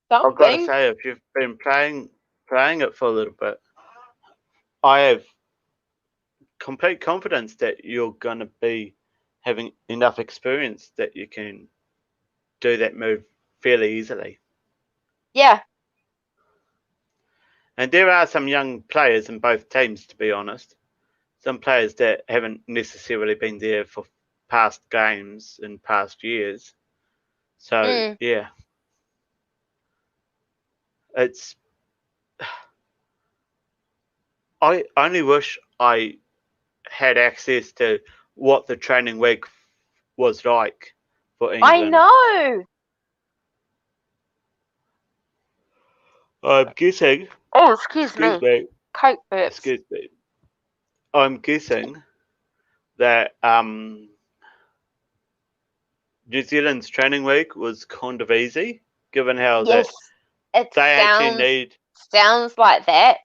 something. I've got to say, if you've been playing it for a little bit, I have complete confidence that you're going to be having enough experience that you can do that move fairly easily. Yeah. And there are some young players in both teams, to be honest. Some players that haven't necessarily been there for past games in past years. So, yeah. It's... I only wish I had access to what the training week was like for England. I know. I'm guessing... Oh, excuse me. Coke burps. Excuse me. I'm guessing that New Zealand's training week was kind of easy, given how sounds like that.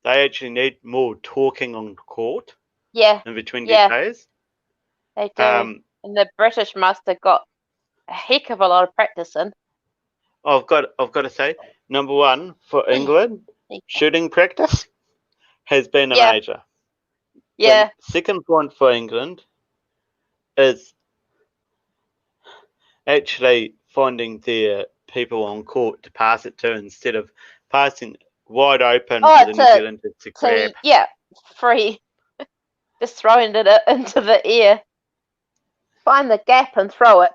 They actually need more talking on court. Yeah. In between their players. They do. And the British must have got a heck of a lot of practice in. I've got to say, number one for England, shooting practice has been a major. Yeah. The second point for England is actually finding their people on court to pass it to instead of passing wide open for the New Zealanders to grab. Yeah, free. Just throwing it into the air. Find the gap and throw it.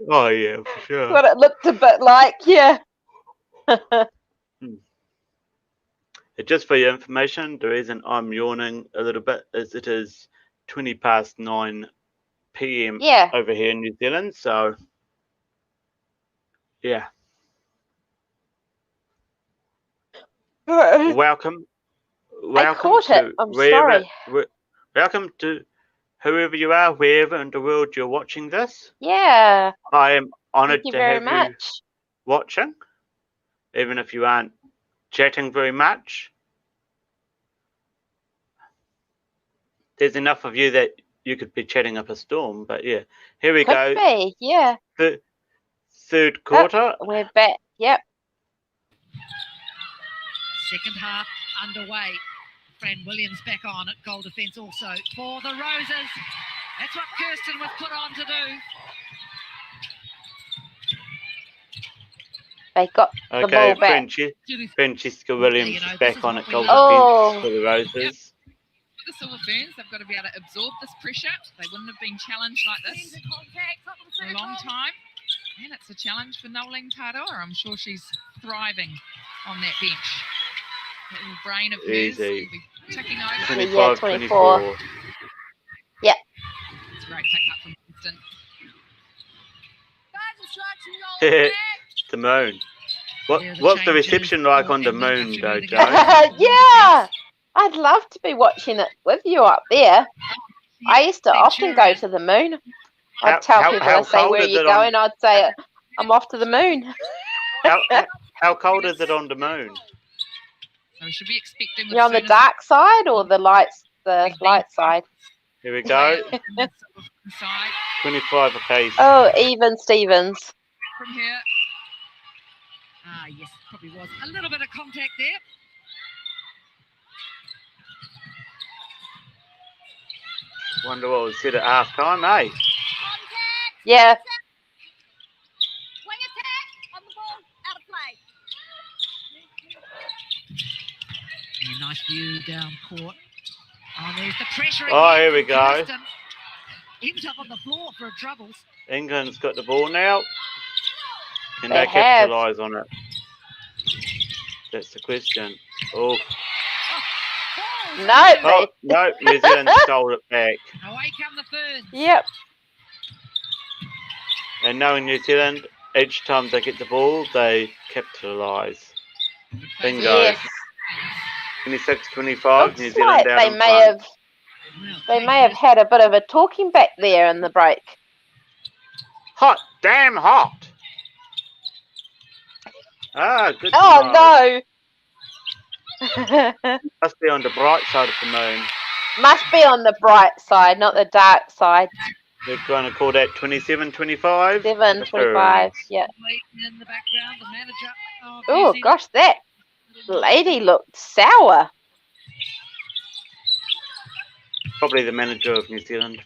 Oh, yeah, for sure. What it looked a bit like, yeah. Just for your information, the reason I'm yawning a little bit is it is 20 past 9 p.m. over here in New Zealand, so yeah. Welcome to welcome to whoever you are, wherever in the world you're watching this. Yeah. I am honoured to have you watching, even if you aren't chatting very much. There's enough of you that you could be chatting up a storm, but yeah. Here we go. Could be, yeah. The third quarter. Oh, we're back, yep. Second half underway. Fran Williams back on at goal defence also for the Roses. That's what Kirsten was put on to do. They got the ball back. Francesca Williams back on at goal defence for the Roses. For the Silver Ferns, they've got to be able to absorb this pressure. They wouldn't have been challenged like this for a long time. And it's a challenge for Noeline Taroa. I'm sure she's thriving on that bench. That little brain of hers will be ticking over. 25-24. Yeah. It's a great pick up from Winston. The moon. What's the reception like on the moon, though, Joe? Yeah, I'd love to be watching it with you up there. I used to often go to the moon. I'd tell people, I'd say, where are you going? I'd say, I'm off to the moon. How cold is it on the moon? So we should be expecting. You're on the dark side or the light side? Here we go. 25 apiece. Oh, even Stevens. From here. Yes, probably was a little bit of contact there. Wonder what was said at half time, eh? Contact. Yeah. Wing attack on the ball. Out of play. Yeah, nice view down court. Oh, there's the pressure again. Oh, here we go. Kirsten ends up on the floor for a troubles. England's got the ball now. Can They they have. capitalise on it? That's the question. Oh. No. Oh, no, New Zealand stole it back. Away come the Ferns. Yep. And knowing New Zealand, each time they get the ball, they capitalise. Bingo. Yes. 26-25, Looks New Zealand like out they in may front. have had a bit of a talking back there in the break. Hot, damn hot. Ah, good. Oh no. Must be on the bright side of the moon. Must be on the bright side, not the dark side. They're going to call that 27-25. 7-25, yeah. In the background, the manager of Oh, New Zealand. gosh, that lady looked sour. Probably the manager of New Zealand.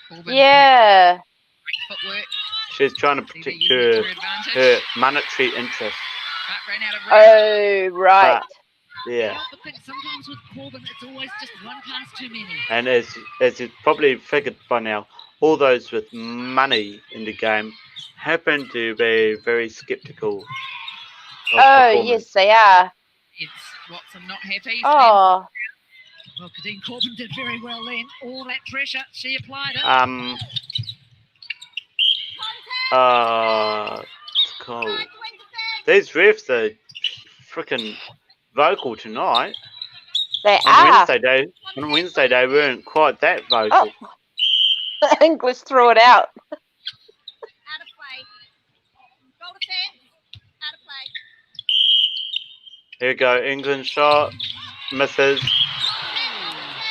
Corbin, Yeah. great footwork, She's trying to see protect they're using it her, to advantage. her monetary interests. But ran out of range. Oh, right. Yeah. But think sometimes with Corbin, it's always just one pass too many. And as you've probably figured by now, all those with money in the game happen to be very sceptical of Oh, performance. yes, they are. It's Watson not happy. Oh, Well, Kadeen Corbin did very well then. All that pressure, she applied it. It's cool. These refs are freaking vocal tonight. they On are. Wednesday they weren't quite that vocal. Oh, English threw it out. Out of play. Goal defense. Out of play. Here we go, England shot, misses.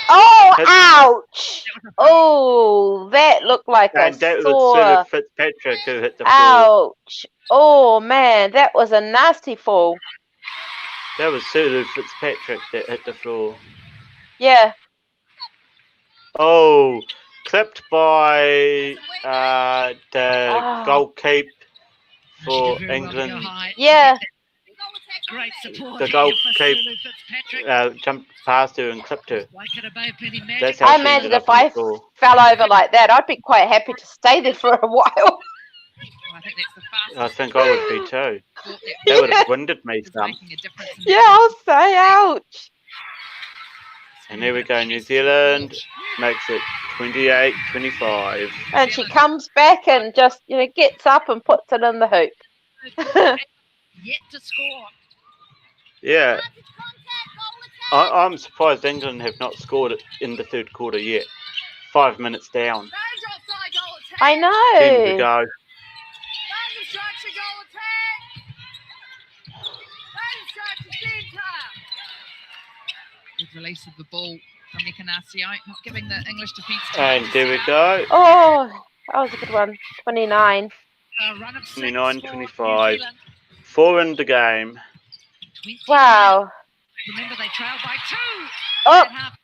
Oh, Hit- ouch. Oh, that looked like a And that was sore. Sulu Fitzpatrick who hit the floor. Ouch. Oh, man, that was a nasty fall. That was Sulu Fitzpatrick that hit the floor. Yeah. Oh, clipped by the goal keep for England. Yeah. Goal attack. Great support. The here goal for keep Sulu Fitzpatrick. Jumped past her and clipped her. Waikato Bay plenty magic. That's how I she imagine ended up if on the I floor. fell over like that, I'd be quite happy to stay there for a while. I think that's the fastest I think I would be too. sport That would have winded me is some. making a difference in Yeah, I'll say ouch. And here we go, New Zealand makes it 28-25. And she comes back and just, gets up and puts it in the hoop. Yet to score. Yeah, Contact. Goal attack. I'm surprised England have not scored it in the third quarter yet. 5 minutes down. Range offside goal attack. I 10 to know. go. Range instruction goal attack. Range instruction centre. Good release of the ball from Ekanasio, not giving the English defence And time. there we go. Oh, that was a good one. 29. A run of 29-25. 6 for 4 in the game. 20. Wow. Remember, they trailed by 2. Oh, at half.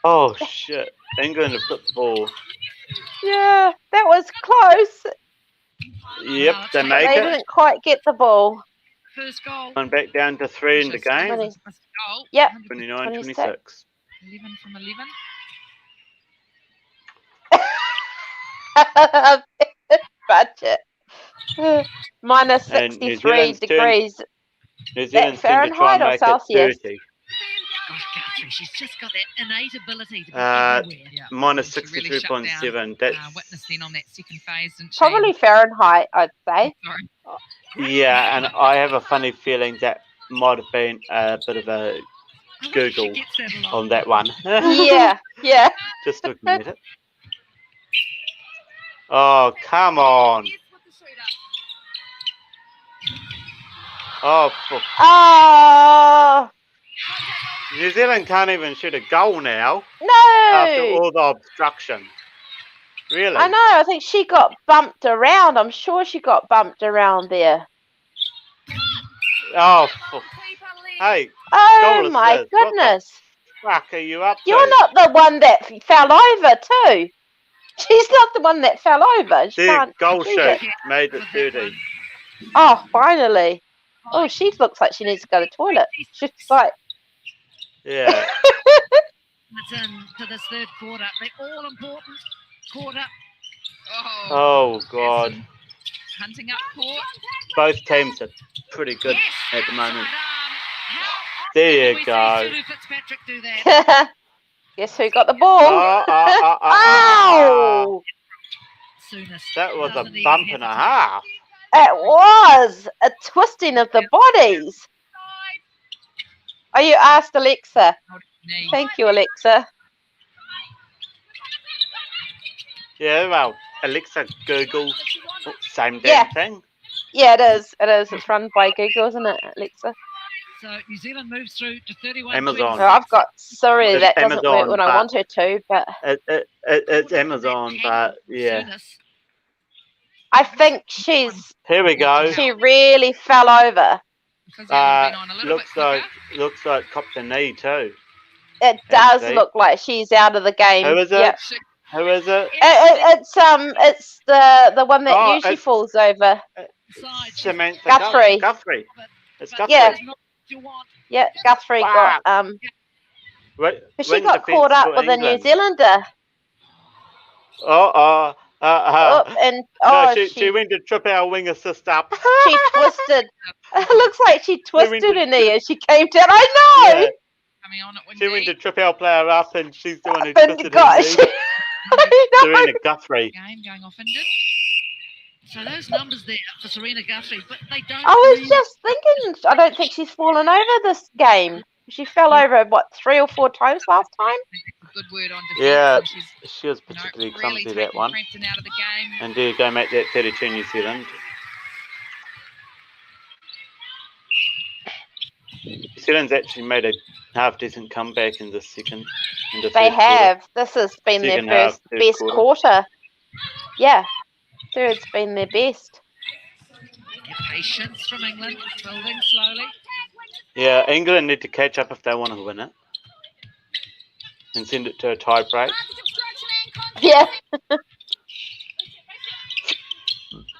Oh shit! England have got the ball. yeah, that was close. Yep, they They make it. didn't quite get the ball. First goal. Going back down to 3 in the game. Twenty. Goal. Yep. 29-26. 11 from 11. Budget. Minus And New 63 Zealand's degrees. New Zealand's that going to try Fahrenheit and or make Celsius? it 30. Gosh, Guthrie, she's just got that innate ability to be Uh, everywhere. Yeah. Minus She really shut down, 63.7. That's witness then on that second phase, didn't she? Probably Fahrenheit, I'd say. Sorry. yeah, and I have a funny feeling that might have been a bit of a I wonder if Google she gets that a lot. on that one. Yeah, yeah. Just looking at it. Oh, come on. Yes, with the shooter. Oh, for Oh, New Zealand can't even shoot a goal now after no. all the obstruction. Really? I know. I think she got bumped around. I'm sure she got bumped around there. Oh, hey. Oh my goodness! What the fuck are you up to? You're not the one that fell over too. She's not the one that fell over. She There, can't goal shoot shoot. it. Made it 30. Oh, finally. Oh, she looks like she needs to go to the toilet. She's like, Yeah. It's into this third quarter. They're all important. Quarter. Oh, God. Hunting up court. Both teams are pretty good at the moment. How There we you see go. Sulu Fitzpatrick do that? guess who got the ball? Ow! Soonest That was a doesn't even bump and a hesitate. half. It was a twisting of the bodies. Oh, you asked Alexa. Knee. Thank you, Alexa. Yeah, well, Alexa, Google, same damn Yeah. thing. Yeah, it is. It is. It's run by Google, isn't it, Alexa? So New Zealand moves through to 31. Amazon. Well, I've got Siri It's that doesn't work Amazon, when I but- want her to, but It's Amazon, but yeah. I think Here we go. she really fell over. Because that would have been on a little Looks bit like quicker. copped the knee too. It does Actually. look like she's out of the game. Who is it? Yep. Who is it? It's the one that Oh, usually it's- falls over. Samantha Guthrie. Guthrie. It's Guthrie. Yeah. Yeah, Guthrie Wow. got she Wing got defence caught up for with a New England. Zealander. And No, she went to trip our wing assist up. she twisted. It looks like she went twisted to her knee as she came down. I know. Yeah, Coming on at wing she went knee. to trip our player up, and she's the one who And twisted got her knee. I know. Serena Guthrie. Game going off injured. So those numbers there for Serena Guthrie, but they don't. I was really- just thinking. I don't think she's fallen over this game. She fell over 3 or 4 times last time. Good word on defence. Yeah, and she's she was you know, particularly really clumsy, that taking one. Frampton out of the game. And there you go, mate, that 32 New Zealand. New Zealand's actually made a half-decent comeback in the second. In the They third quarter. have. This has been Second their half, third best quarter. Yeah, third's been their best. Patience from England, building slowly. Yeah, England need to catch up if they want to win it. And send it to a tie break. Yeah,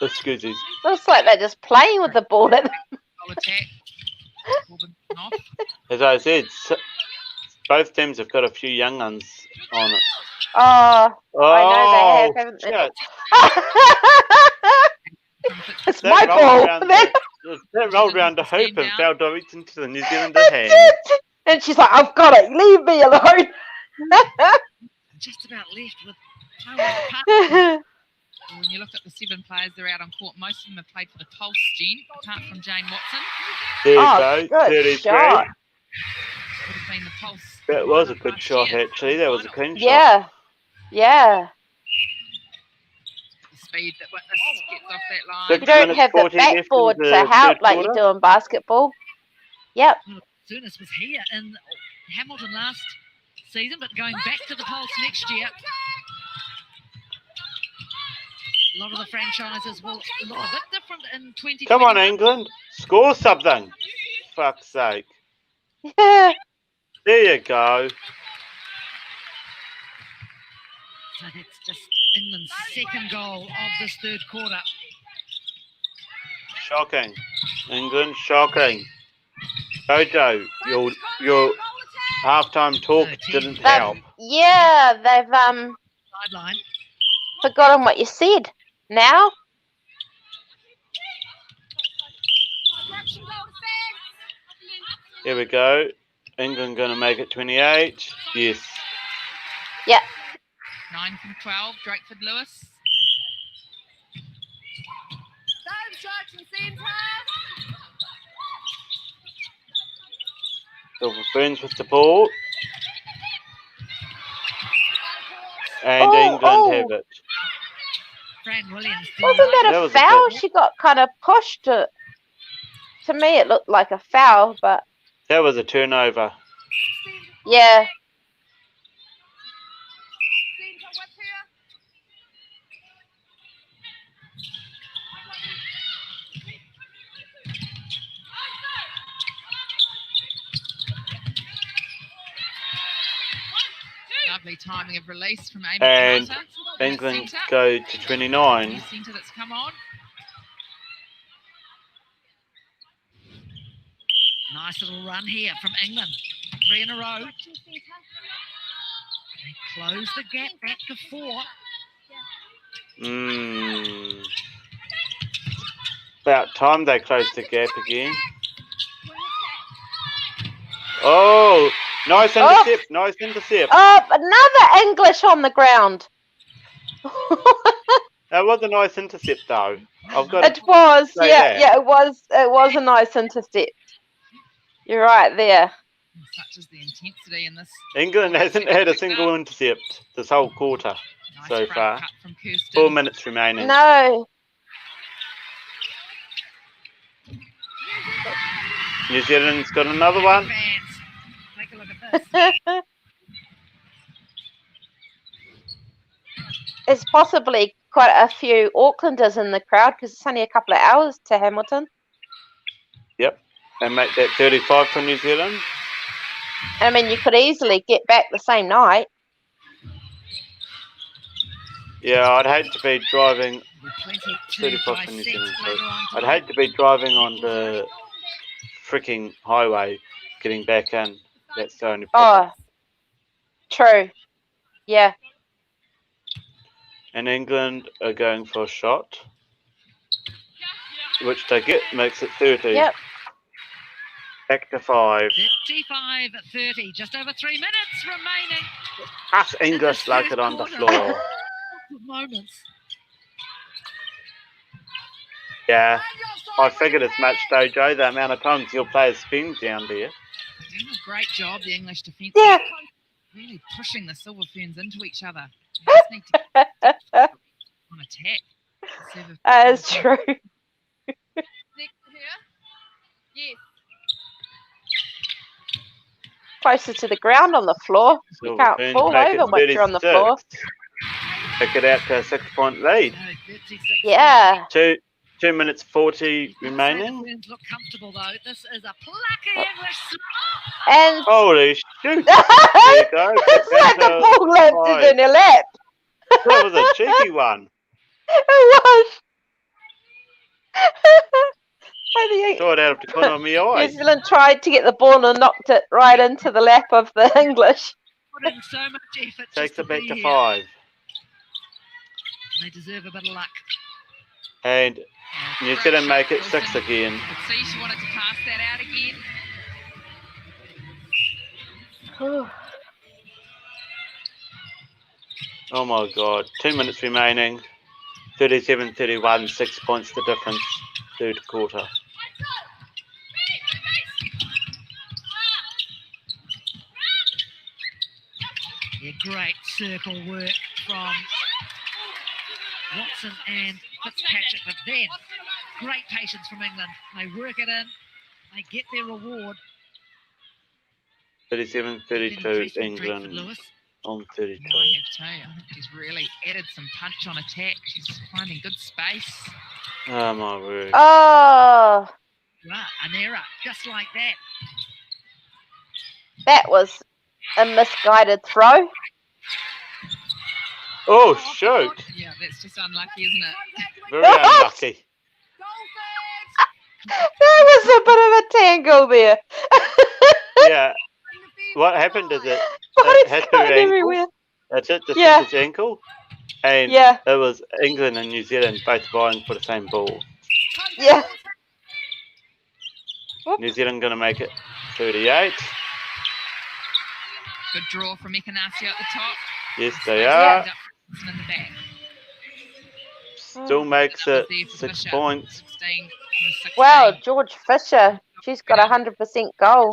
Excuse me. looks like they're just playing with the ball. Goal attack. Corbin off. As I said, both teams have got a few young ones on it. Oh, Oh, I know they have, haven't they? shit. It's That my rolled ball. around That rolled round the hoop and fell direct into the New Zealander hand. And she's like, I've got it. Leave me alone. Just about left with no one apart. When you look at the 7 players that are out on court, most of them have played for the Pulse, Jen, apart from Jane Watson. There you Oh, go, good 33. shot. Would have been the Pulse. That was a good last shot, year. actually. That was a clean shot. Yeah, yeah. The speed that Witness gets off that line. Six You don't minutes, have the 40 left in backboard the to third help like you quarter. do in basketball. Yep. Soonest was here in Hamilton last season, but going back to the Pulse next year. A lot of the franchises will look a bit different in 2020. Come on, England. Score something. Fuck's sake. Yeah. There you go. So that's just England's second goal of this third quarter. Shocking. England, shocking. Jojo, your halftime talk didn't help. Yeah, they've Sideline. forgotten what you said. Now, Here we go. England going to make it 28. Yes. yeah. 9 from 12, Drakeford Lewis. Silver Ferns with the ball. And Oh, England oh. have it. Fran Williams. Wasn't that That a was a foul? good- She got kind of pushed. To me, it looked like a foul, but That was a turnover. yeah. Lovely timing of release from Amy And Carter. England Centre. go to 29. New centre that's come on. Nice little run here from England. 3 in a row. They close the gap back to 4. About time they closed the gap again. Oh, nice intercept, nice intercept. Oh, another English on the ground. That was a nice intercept, though. It was, say yeah, that. yeah, it was a nice intercept. You're right there. Such is the intensity in this. England hasn't had a single intercept this whole quarter Nice so front far. cut from Kirsten. 4 minutes remaining. No. New Zealand's got another one. Fans, take a look at this. There's possibly quite a few Aucklanders in the crowd because it's only a couple of hours to Hamilton. Yep, and make that 35 for New Zealand. I mean, you could easily get back the same night. Yeah, I'd hate to be driving 35 for New Zealand. So I'd hate to be driving on the freaking highway getting back in. That's the only problem. Oh, true. Yeah. And England are going for a shot, which they get, makes it 30. Yep. Back to 5. 55-30, just over 3 minutes remaining. Us English like it on the floor. Moments. Yeah, I figured as much, though, Joe, the amount of times your players spin down there. Doing a great job, the English defence. Yeah. Really pushing the Silver Ferns into each other. They just need to get on attack. That is true. Yes. Closer to the ground on the floor. You Silver can't Ferns fall make it over once you're on the floor. 36. Pick it out to a 6-point lead. Yeah. 2 minutes 40 remaining. Look comfortable though. This is a plucky English. And Holy shoot! There you go. it's like the ball landed in your lap. That was a cheeky one. It was. I think Saw it out of the corner of my eye. New Zealand tried to get the ball and knocked it right into the lap of the English. Put in so much effort. Takes just it back be to here. 5. They deserve a bit of luck. And New Zealand make it 6 again. Could see she wanted to pass that out again. Oh my god. 2 minutes remaining. 37-31, 6 points the difference. Third quarter. Yeah, great circle work from Watson and Fitzpatrick, but then great patience from England. They work it in, they get their reward. 37-32, England Lewis. on 32. I have to tell you, I think she's really added some punch on attack. She's finding good space. Oh my word. Oh, Right, an error, just like that. that was a misguided throw. Oh shoot! Yeah, that's just unlucky, isn't it? Very unlucky. There was a bit of a tangle there. Yeah. What happened is it Bodies hit her going ankle. everywhere. It hit the Yeah. centre's ankle. And Yeah. it was England and New Zealand both vying for the same ball. Yeah. New Zealand going to make it 38. Good draw from Ekanasio at the top. Yes, they are. In the back. Still makes it There for 6 Fisher. points. 16, 16. Wow, George Fisher. She's got 100% goal.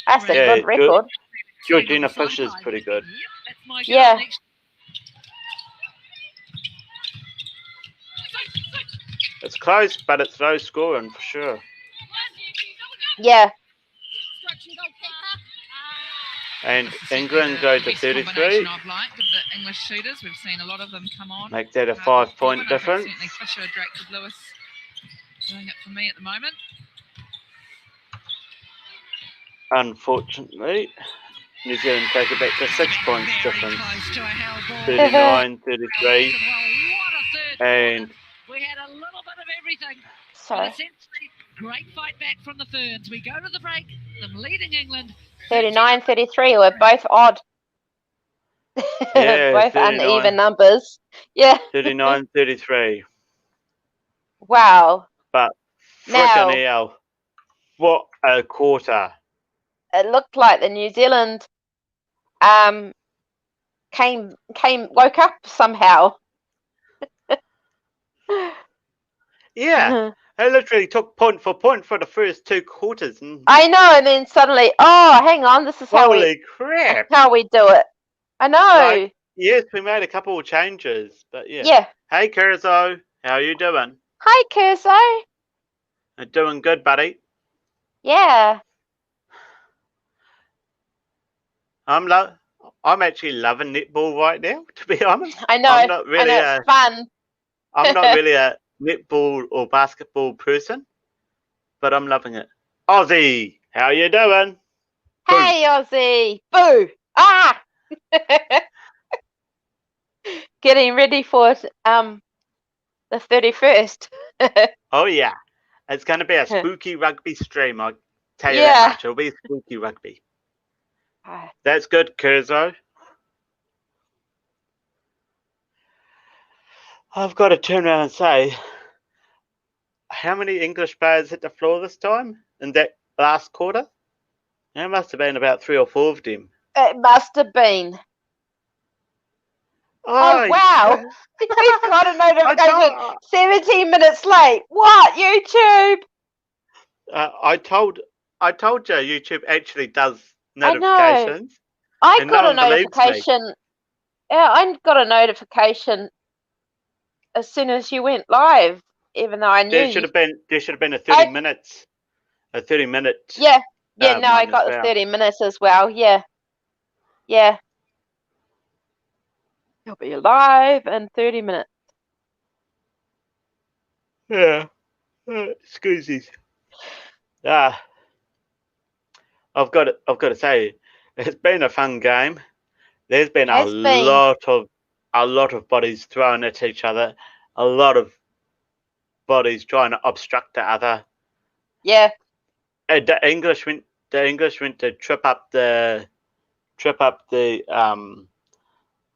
That's a Yeah, good record. Georgina Fisher's pretty good. Yep, that's my Yeah. goal next. It's close, but it's low scoring for sure. Yeah. And This is certainly England the go to best 33. combination I've liked of the English shooters. We've seen a lot of them come on. Make that a before, 5-point and I think difference. Certainly Fisher, Drake, Lewis doing it for me at the moment. Unfortunately, New Zealand take it back to 6 points difference. Close to a held ball. 39-33. What a third And we had a little bit of everything. Sorry. But essentially, great fight back from the Ferns. We go to the break, them leading England. 39-33. We're both odd. yeah, both 39, uneven numbers. Yeah. 39-33. Wow. But Now, frickin' hell, what a quarter. it looked like the New Zealand woke up somehow. Yeah, they literally took point for point for the first 2 quarters. And I know, and then suddenly, oh, hang on, this is holy crap. how we do it. I know. Like, yes, we made a couple of changes, but yeah. Yeah. Hey, Curzo, how you doing? Hi, Curso. Doing good, buddy. Yeah. I'm actually loving netball right now, to be honest. I know. I'm not really I know, it's fun. I'm not really a netball or basketball person, but I'm loving it. Aussie, how you doing? Hey, Aussie. Boo. Ah. Getting ready for the 31st. Oh yeah, it's going to be a spooky rugby stream. I'll tell you that much. It'll be spooky rugby. That's good, Curzo. I've got to turn around and say, how many English players hit the floor this time in that last quarter? There must have been about 3 or 4 of them. It must have been. Oh, wow. We've got a notification 17 minutes late. What? YouTube? I told you YouTube actually does notifications. I got a notification. Yeah, I got a notification as soon as you went live, even though I knew there should have been a 30 minutes. A 30-minute. Yeah. Yeah, no, I got the 30 minutes as well. Yeah. Yeah. You'll be live in 30 minutes. Yeah. Excuses. I've got to say, it's been a fun game. There's been a lot of bodies thrown at each other, a lot of bodies trying to obstruct the other. Yeah. The English went to trip up the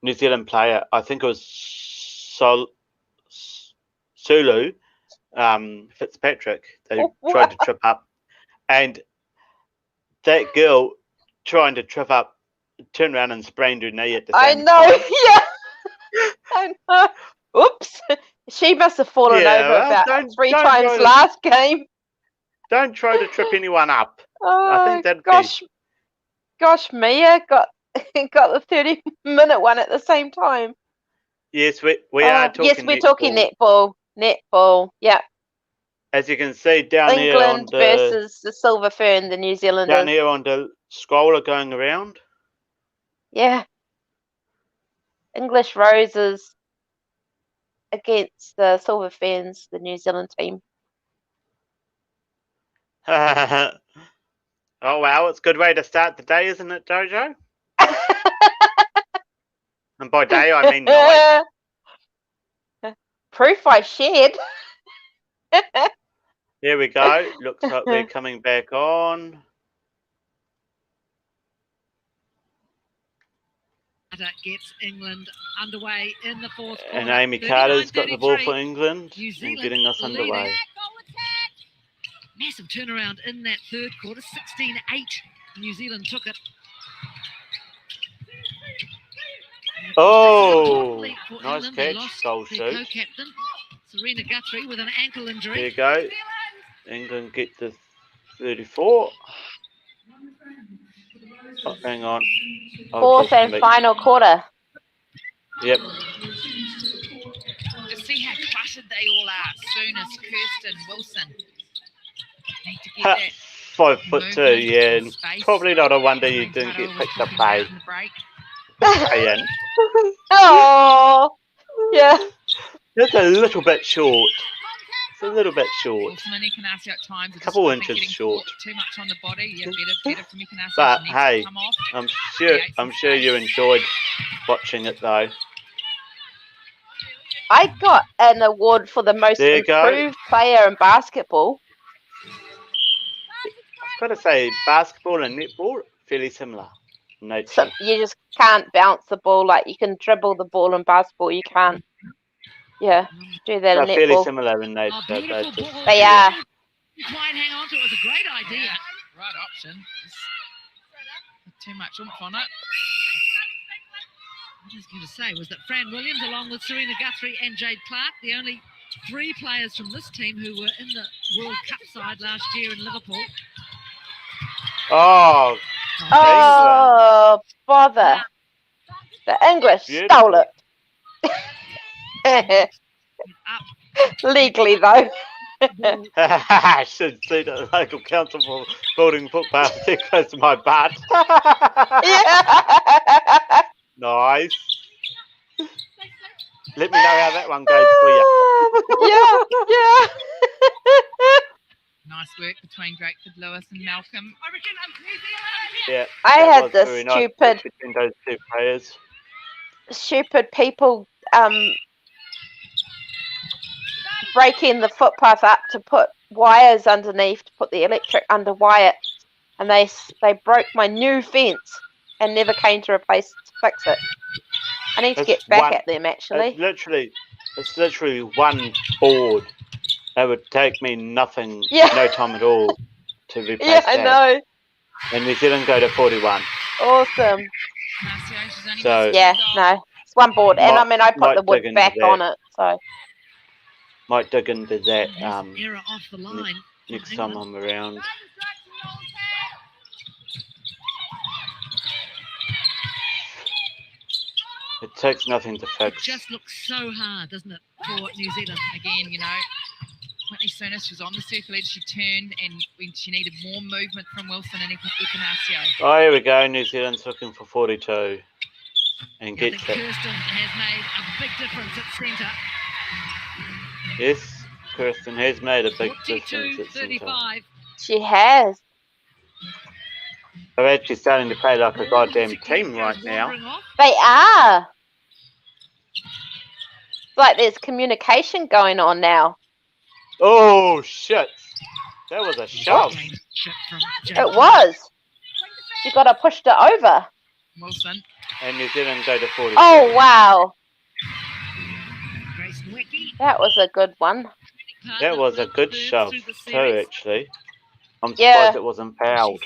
New Zealand player. I think it was Sulu Fitzpatrick. They tried to trip up, and that girl trying to trip up turned around and sprained her knee at the same time. Yeah. I know. Oops. She must have fallen over about 3 times last game. Don't try to trip anyone up. Oh, I think that'd gosh, Mia got the 30-minute one at the same time. Yes, we are talking. Yes, we're talking netball. Netball, yeah. As you can see down here England versus the Silver Fern, the New Zealanders. Down here on the scroller going around. Yeah. English Roses against the Silver Ferns, the New Zealand team. Oh wow, it's a good way to start the day, isn't it, Jojo? And by day I mean night. Proof I shared. Here we go. Looks like we're coming back on. Gets England underway in the 4th quarter. And Amy Carter's got the ball for England and getting us underway. Massive turnaround in that 3rd quarter. 16-8. New Zealand took it. Oh, nice catch, goal shoot. Co-captain Serena Guthrie with an ankle injury. There you go. England get the 34. Oh, hang on. 4th and final quarter. Yep. To see how cluttered they all are. Sooners, Kirsten, Wilson. Need to get that 5'2", yeah. And probably not a wonder you didn't get picked up by Ian. Oh, yeah. Just a little bit short. a little bit short. Wilson and Ekanasio at times. A couple inches short. Too much on the body. Yeah, better from Ekanasio. But hey, I'm sure you enjoyed watching it though. I got an award for the most improved player in basketball. I've got to say, basketball and netball fairly similar. So you just can't bounce the ball like you can dribble the ball in basketball. You can't. Yeah, do that in netball. Fairly similar in nature. They are. You try and hang on to it. It was a great idea. Right option. Just too much oomph on it. What I was going to say was that Fran Williams, along with Serena Guthrie and Jade Clark, the only 3 players from this team who were in the World Cup side last year in Liverpool. Oh, bother. The English stole it. Legally, though. I should see the local council for building footpaths. There goes my butt. Yeah. Nice. Let me know how that one goes for you. Yeah. Nice work between Drakeford Lewis and Malcolm. Yeah. I had this stupid between those 2 players. Stupid people breaking the footpath up to put wires underneath to put the electric under wire, and they broke my new fence and never came to fix it. I need to get back at them actually. It's literally one board. It would take me nothing, no time at all to replace that. I know. And New Zealand go to 41. Awesome. So it's one board, and I mean I put the wood back on it, so might dig into that error off the line next time I'm around. It takes nothing to fix. It just looks so hard, doesn't it, for New Zealand? Again, Whitney Sooners, she was on the circle edge, she turned, and when she needed more movement from Wilson and Ekanasio. Oh, here we go. New Zealand's looking for 42. And gets it. Kirsten has made a big difference at centre. Yes, Kirsten has made a big difference at centre. She has. They're actually starting to play like a goddamn team right now. They are. It's like there's communication going on now. Oh, shit. That was a shove. It was. You got to push it over. Wilson. And New Zealand go to 40. Oh, wow. That was a good one. That was a good shove too, actually. I'm surprised it wasn't fouled.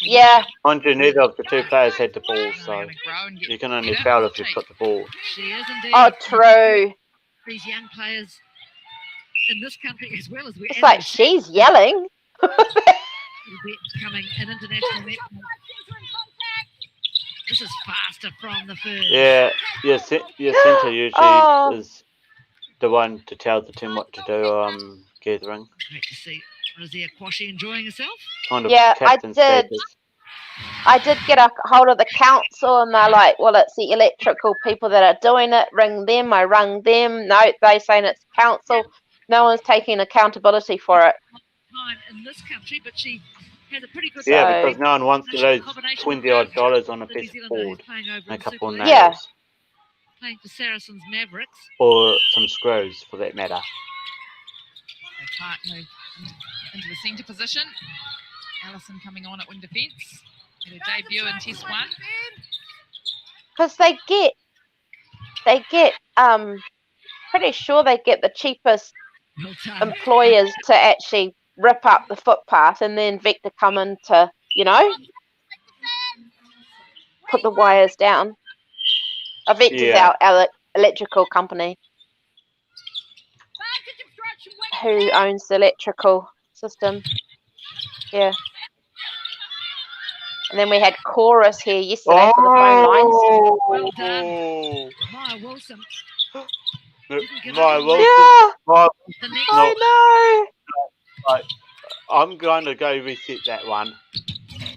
Yeah. Mind you, neither of the 2 players had the ball, so you can only foul if you've got the ball. Oh, true. These young players in this country as well as it's like she's yelling. Becoming an international netball. This is faster from the first. Yeah, your centre usually is the one to tell the team what to do. Gathering. Great to see. Rosia Quashi enjoying herself. Kind of I did. Status. I did get a hold of the council, and they're like, "Well, it's the electrical people that are doing it. Ring them." I rung them. No, they saying it's council. No one's taking accountability for it. Time in this country, but she has a pretty good. Yeah, because no one wants to lose $20 on a piece of board and a couple of nails. Yeah. Playing for Saracens Mavericks. Or some screws, for that matter. Clark moved into the centre position. Allison coming on at wing defence. Had her debut in Test 1. Because they get pretty sure they get the cheapest employers to actually rip up the footpath, and then Vector come in to, put the wires down. Vector's our electrical company who owns the electrical system. Yeah. And then we had Chorus here yesterday for the phone lines. Well done. Maya Wilson. Maya Wilson. Yeah. I know. I'm going to go reset that one.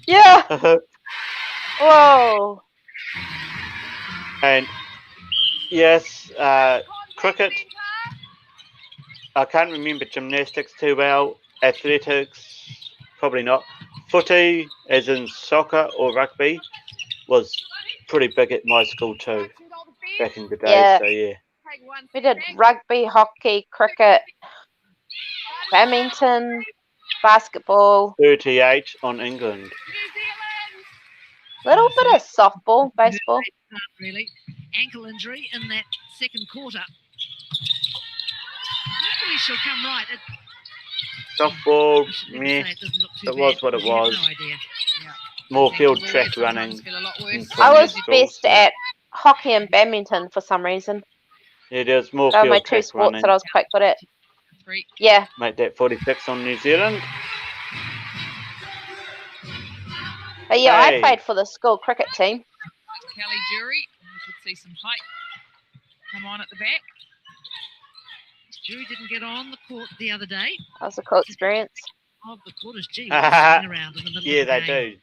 Yeah. Whoa. And yes, cricket. I can't remember gymnastics too well. Athletics, probably not. Footy, as in soccer or rugby, was pretty big at my school too, back in the day. Yeah. So yeah. We did rugby, hockey, cricket, badminton, basketball, 38 on England. little bit of softball, baseball. Really, ankle injury in that second quarter. Hopefully she'll come right. Softball, I should never meh, say it doesn't look too it was bad what it because you have was. no idea. More Those field ankles track always running. sometimes feel a lot worse. in I primary was school, best so- at hockey and badminton for some reason. Yeah, there's more They were my field two track sports running. that I was quite good at. 3. Yeah. Make that 46 on New Zealand. But yeah, Hey. I played for the school cricket team. Kelly Jury. We could see some height come on at the back. Jury didn't get on the court the other day. That was a cool experience. Of the quarters, gee, what a swing around in the middle Yeah, of the they game.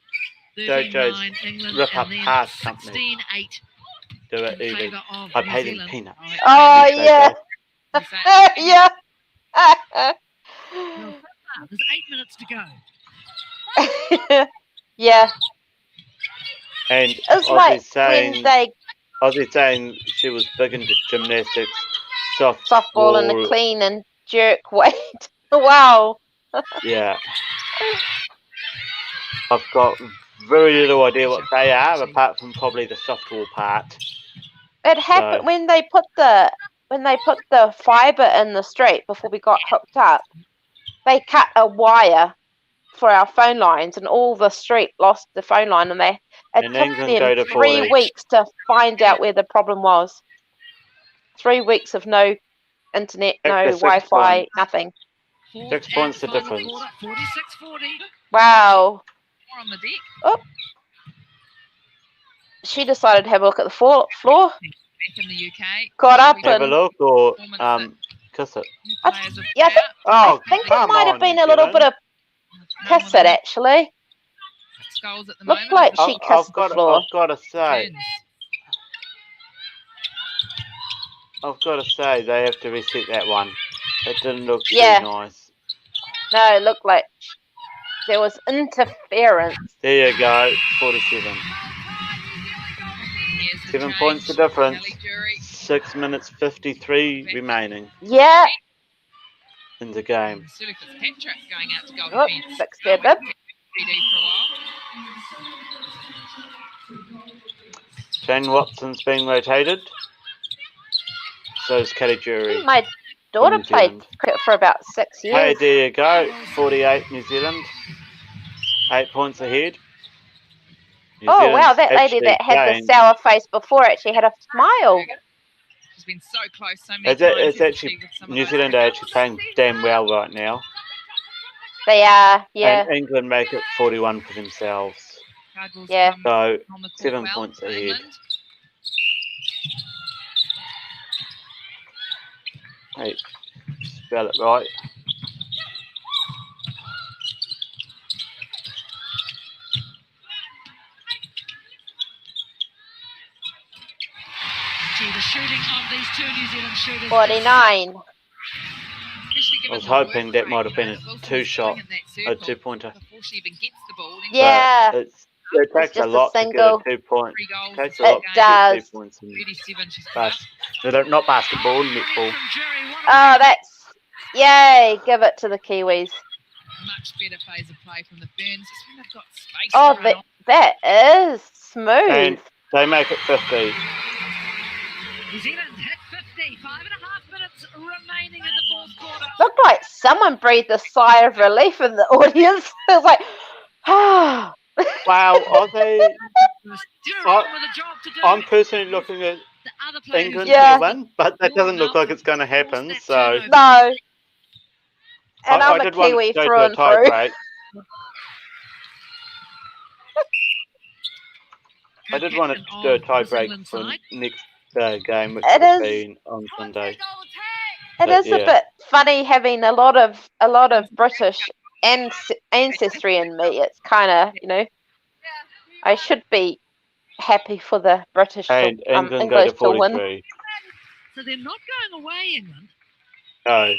do. 13-9 Jojo's England, rip up and then past company. 16-8 Do in it easy. favour of I New pay them Zealand. peanuts. Oh, These yeah. days, Yeah. There's 8 minutes to go. Yeah. And It was like when they Ozzy saying she was big into gymnastics, softball and the clean and jerk weight. Wow. Yeah. I've got very little idea what they are, apart from probably the softball part. It happened So- when they put the fibre in the street before we got hooked up. They cut a wire for our phone lines, and all the street lost the phone line, and it And took England go them to 3 40. weeks to find out where the problem was. 3 weeks of no internet, Back no to 6 Wi-Fi, points. nothing. 6 points the difference. 46-40. Wow. More on the deck. Oh. She decided to have a look at the floor. Back in the UK. Caught up Have a and look or kiss it. New I players have yeah, I come out. Oh, I think it come might have on, been New a little bit Zealand. of kiss it actually. 6 goals at the Looked moment. like I've she kissed the floor. I've got to say, Turns. they have to reset that one. It didn't look Yeah. too nice. No, it looked like there was interference. There you go, 47. Here's the 7 change. points the difference. Kelly Jury. 6 minutes 53 remaining Yeah. in the game. Sulu Fitzpatrick going out to goal Oh, defence. fixed their bib. PD for a while. Jane Watson's being rotated. So is Kelly I Jury. think my daughter New played Zealand. cricket for about 6 Hey, years. there you go. 48 New Zealand. 8 points ahead. New Oh wow, Zealand's that lady actually that had the playing- sour face before actually had a smile. She's been so close so many It's, it- times. it's actually with some of New those Zealand are crickets. actually playing damn well right now. They are, yeah. And England make it 41 for themselves. Cardinals Yeah. come So on the court 7 well points for ahead. England. Hey, spell it right. Gee, the shooting of these two New Zealand shooters. 49. Especially given I was the hoping work that rate, might have been a Wilson is two-shot, doing in that a circle 2-pointer. before she even gets the ball. Then Yeah. But it takes a just a lot to single. get a 2-point. 3 goals. It takes a It lot to does. get 2 points in 37 she's put up. not basketball, netball. From Jury, what a Oh, that's yay! Give it to the Kiwis. Much better phase of play from the Ferns. Just when they've got space Oh, to run on. that is smooth. And they make it 50. New Zealand hit 50. 5.5 minutes remaining in the fourth quarter. Looked like someone breathed a sigh of relief in the audience. It was like, ah. Wow, are they? Still I- with a job to do. I'm personally looking at The other players England Yeah. to win, but that doesn't look like it's going to happen. So No. And I I'm a did want Kiwi to go through to a and tie through. break. I did want to do a tie break for next game, which It will is- be on Sunday. It But is a yeah. bit funny having a lot of British ancestry in me. It's kind of, I should be happy for the British And England go to English to win. 43. So they're not going away, England. No,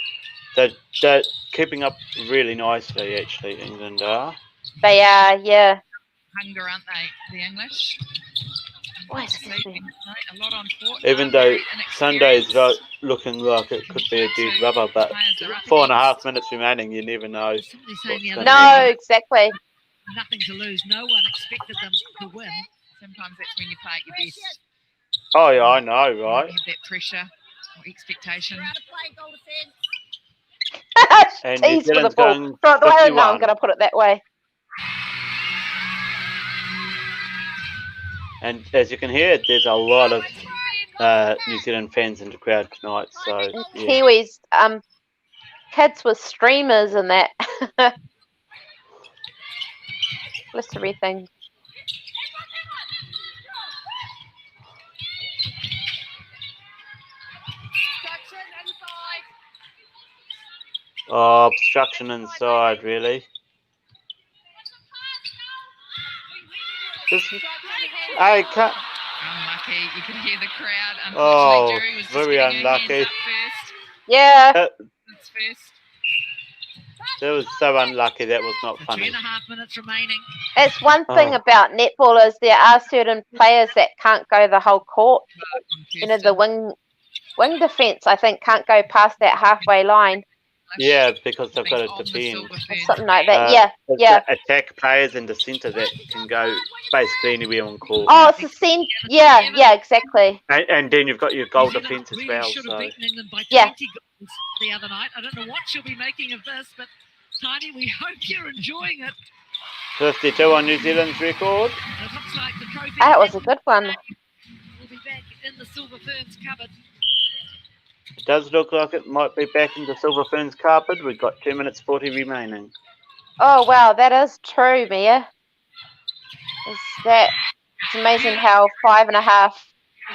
They're keeping up really nicely, actually, England are. They are, yeah. Hunger, aren't they, the English? Why is it A lot on foot. Even though Sunday's looking like it could be a dead rubber, but 4.5 minutes remaining, you never know. No, exactly. Nothing to lose. No one expected them to win. Sometimes that's when you play at your best. Oh, yeah, I know, right? You have that pressure or expectation. And New Tease for the Zealand's ball. going Right, the way I know, I'm 51. going to put it that way. And as you can hear, there's a lot of New Zealand fans in the crowd tonight. So And yeah. Kiwis, kids with streamers and that. List everything. Oh, obstruction inside, really. I can't. Unlucky. You can hear the crowd. Unfortunately, Oh, Jury was just very getting her unlucky. hands up first. Yeah. That's first. That was so unlucky. That was not funny. 3.5 minutes remaining. It's one thing about netball is there are certain players that can't go the whole court. You know, the wing defence, I think, can't go past that halfway line. Yeah, because they've got to defend. Or something like that. Yeah. The attack players in the centre that can go basically anywhere on court. Oh, it's the centre. Yeah, exactly. And then you've got your goal defence as really well. Should have beaten England by 20 goals the other night. I don't know what she'll be making of this, but Taini, we hope you're enjoying it. 52 on New Zealand's record. It looks like the trophy. That was a good one. We'll be back in the Silver Ferns cupboard. It does look like it might be back in the Silver Ferns cupboard. We've got 2 minutes 40 remaining. Oh wow, that is true, Mia. It's amazing how 5.5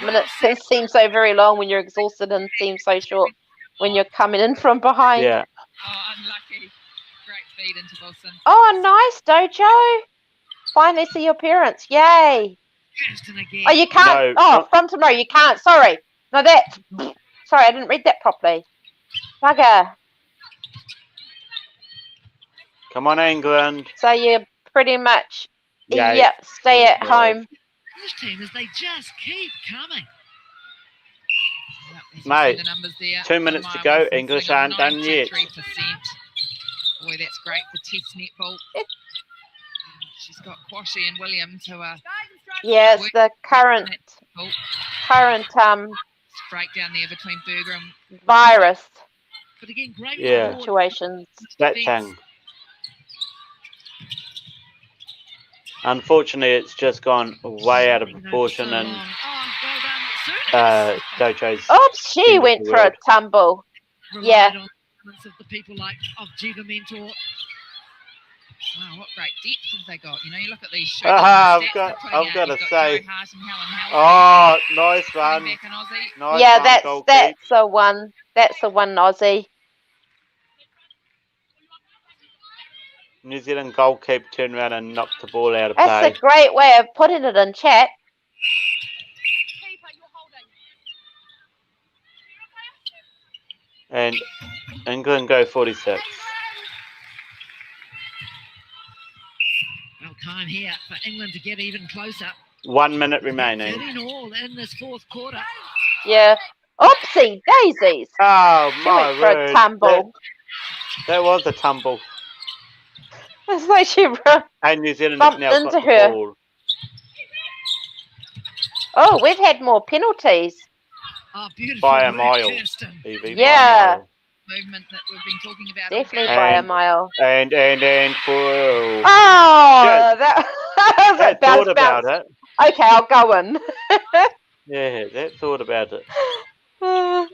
minutes can seem so very long when you're exhausted and seems so short when you're coming in from behind. Yeah. Oh, unlucky. Great feed into Wilson. Oh, nice, Dojo. Finally see your parents. Yay. Oh, you can't. No, from tomorrow, you can't. Sorry. No, that. Sorry, I didn't read that properly. Bugger. Come on, England. So you pretty much, Yeah, stay at home. This team is they just keep coming. Mate, The numbers there. 2 minutes to go. English aren't done yet. 93%. Boy, that's great for Test netball. She's got Quashie and Williams who are. Yeah, it's the current breakdown there between Berger and virus But again, great situations. That thing. Unfortunately, it's just gone way out of proportion, and Dojo's. Oops, she went for a tumble. Yeah. Of the people like Jiva Mentor. Wow, what great depth have they got? You know, you look at these shooters. I've got to say. Oh, nice one. Nice yeah, one, that's the one. That's the one, Aussie. New Zealand goalkeeper turned around and knocked the ball out of play. That's a great way of putting it in chat. And England go 46. Well, time here for England to get even closer. 1 minute remaining. 13 all in this fourth quarter. Yeah. Oopsie daisies. Oh, she went for word. a tumble. That was a tumble. It's like she and New Zealand bumped has now into got her. the ball. Oh, we've had more penalties. Oh, beautiful. By a mile. Yeah. By a mile. Movement that we've been talking about. Definitely by a mile. And for. Oh, that thought about it. Okay, I'll go in. Yeah, that thought about it. Yeah,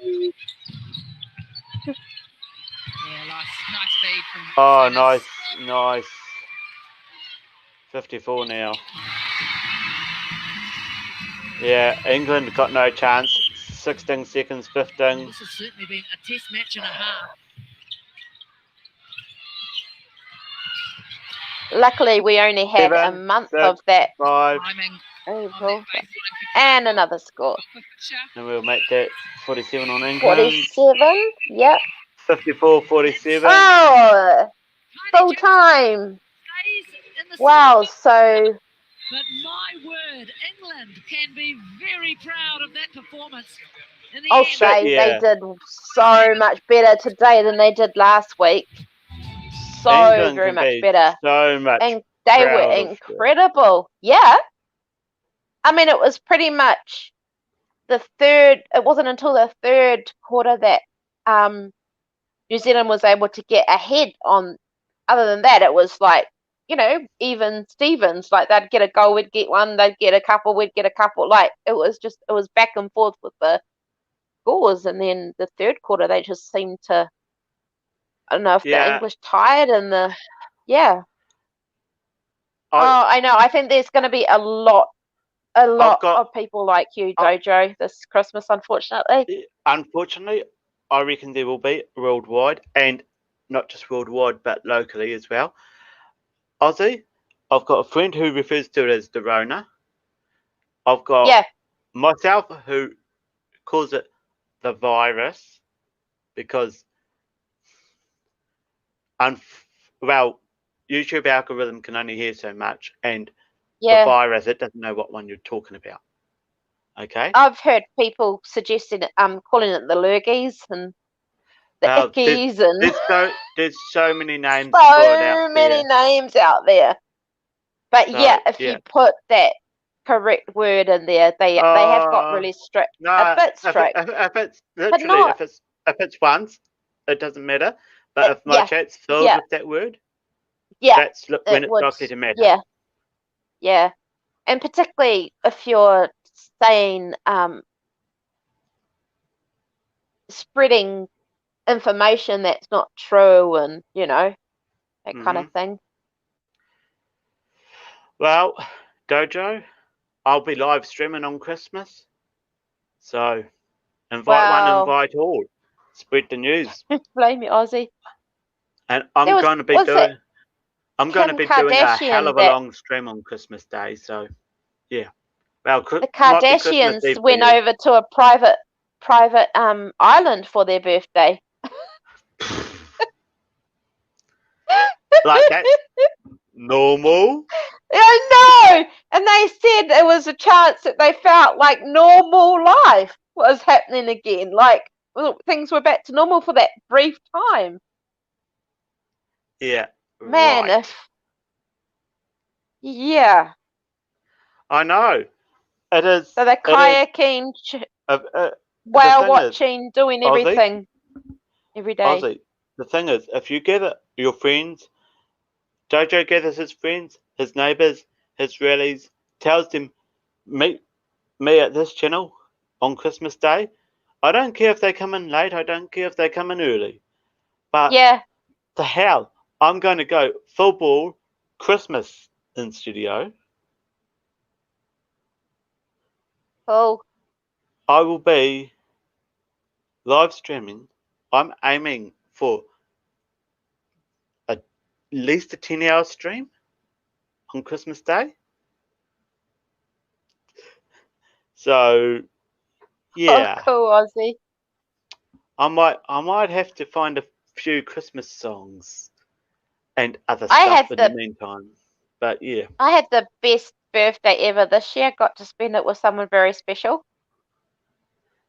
nice feed from. Oh, Sonis. nice. 54 now. Yeah, England got no chance. 16 seconds, 15. This has certainly been a test match and a half. Luckily, we only had a month of that. 5. And another score. And we'll make that 47 on England. 47, yep. 54-47. Oh, full time. Wow, so... But my word, England can be very proud of that performance. In the I'll end, say yeah. they did so much better today than they did last week. So England very can much be better. so much And they were proud of you. incredible. Yeah. I mean, it was pretty much the third, it wasn't until the third quarter that New Zealand was able to get ahead on. Other than that, it was like, you know, even Stevens, like they'd get a goal, we'd get one, they'd get a couple, we'd get a couple. Like it was back and forth with the scores. And then the third quarter, they just seemed to, I don't know if the English tired and I know. I think there's going to be a lot of people like you, Dojo, this Christmas, unfortunately. Unfortunately, I reckon there will be worldwide, and not just worldwide, but locally as well. Aussie, I've got a friend who refers to it as the Rona. I've got myself who calls it the virus because, YouTube algorithm can only hear so much, and the virus, it doesn't know what one you're talking about. Okay. I've heard people suggesting calling it the lurgies and the ickies and there's so many names. So many names out there. But if you put that correct word in there, they have got really strict. No, a bit strict. If it's literally if it's once, it doesn't matter. But if my chat's filled with that word, that's when it's likely to matter. Yeah. And particularly if you're saying spreading information that's not true and, you know, that kind of thing. Well, Dojo, I'll be live streaming on Christmas. So invite one, invite all. Spread the news. Blame me, Aussie. And I'm going to be doing a hell of a long stream on Christmas Day. So yeah. Well, the Kardashians went over to a private island for their birthday. Like that's normal. I know, and they said it was a chance that they felt like normal life was happening again, like things were back to normal for that brief time. Yeah, man. Yeah, I know. It is. So they're kayaking, whale watching, doing everything every day. Aussie, the thing is, if you gather your friends, Jojo gathers his friends, his neighbours, his rallies, tells them, meet me at this channel on Christmas Day. I don't care if they come in late. I don't care if they come in early. But the hell, I'm going to go full ball Christmas in studio. Cool. I will be live streaming. I'm aiming for at least a 10-hour stream on Christmas Day. So, yeah. Oh, cool, Aussie. I might have to find a few Christmas songs and other stuff in the meantime. But yeah. I had the best birthday ever this year. Got to spend it with someone very special.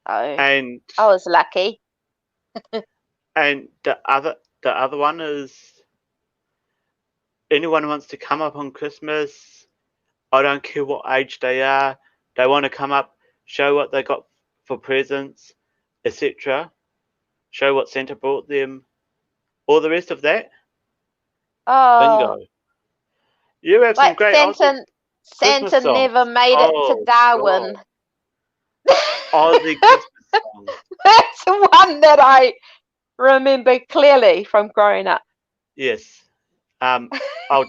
And I was lucky. And the other one is anyone who wants to come up on Christmas, I don't care what age they are, they want to come up, show what they got for presents, etc. Show what Santa brought them, all the rest of that. Oh, bingo! You have some great Santa never made it to Darwin. Aussie Christmas songs. That's one that I remember clearly from growing up. Yes. I'll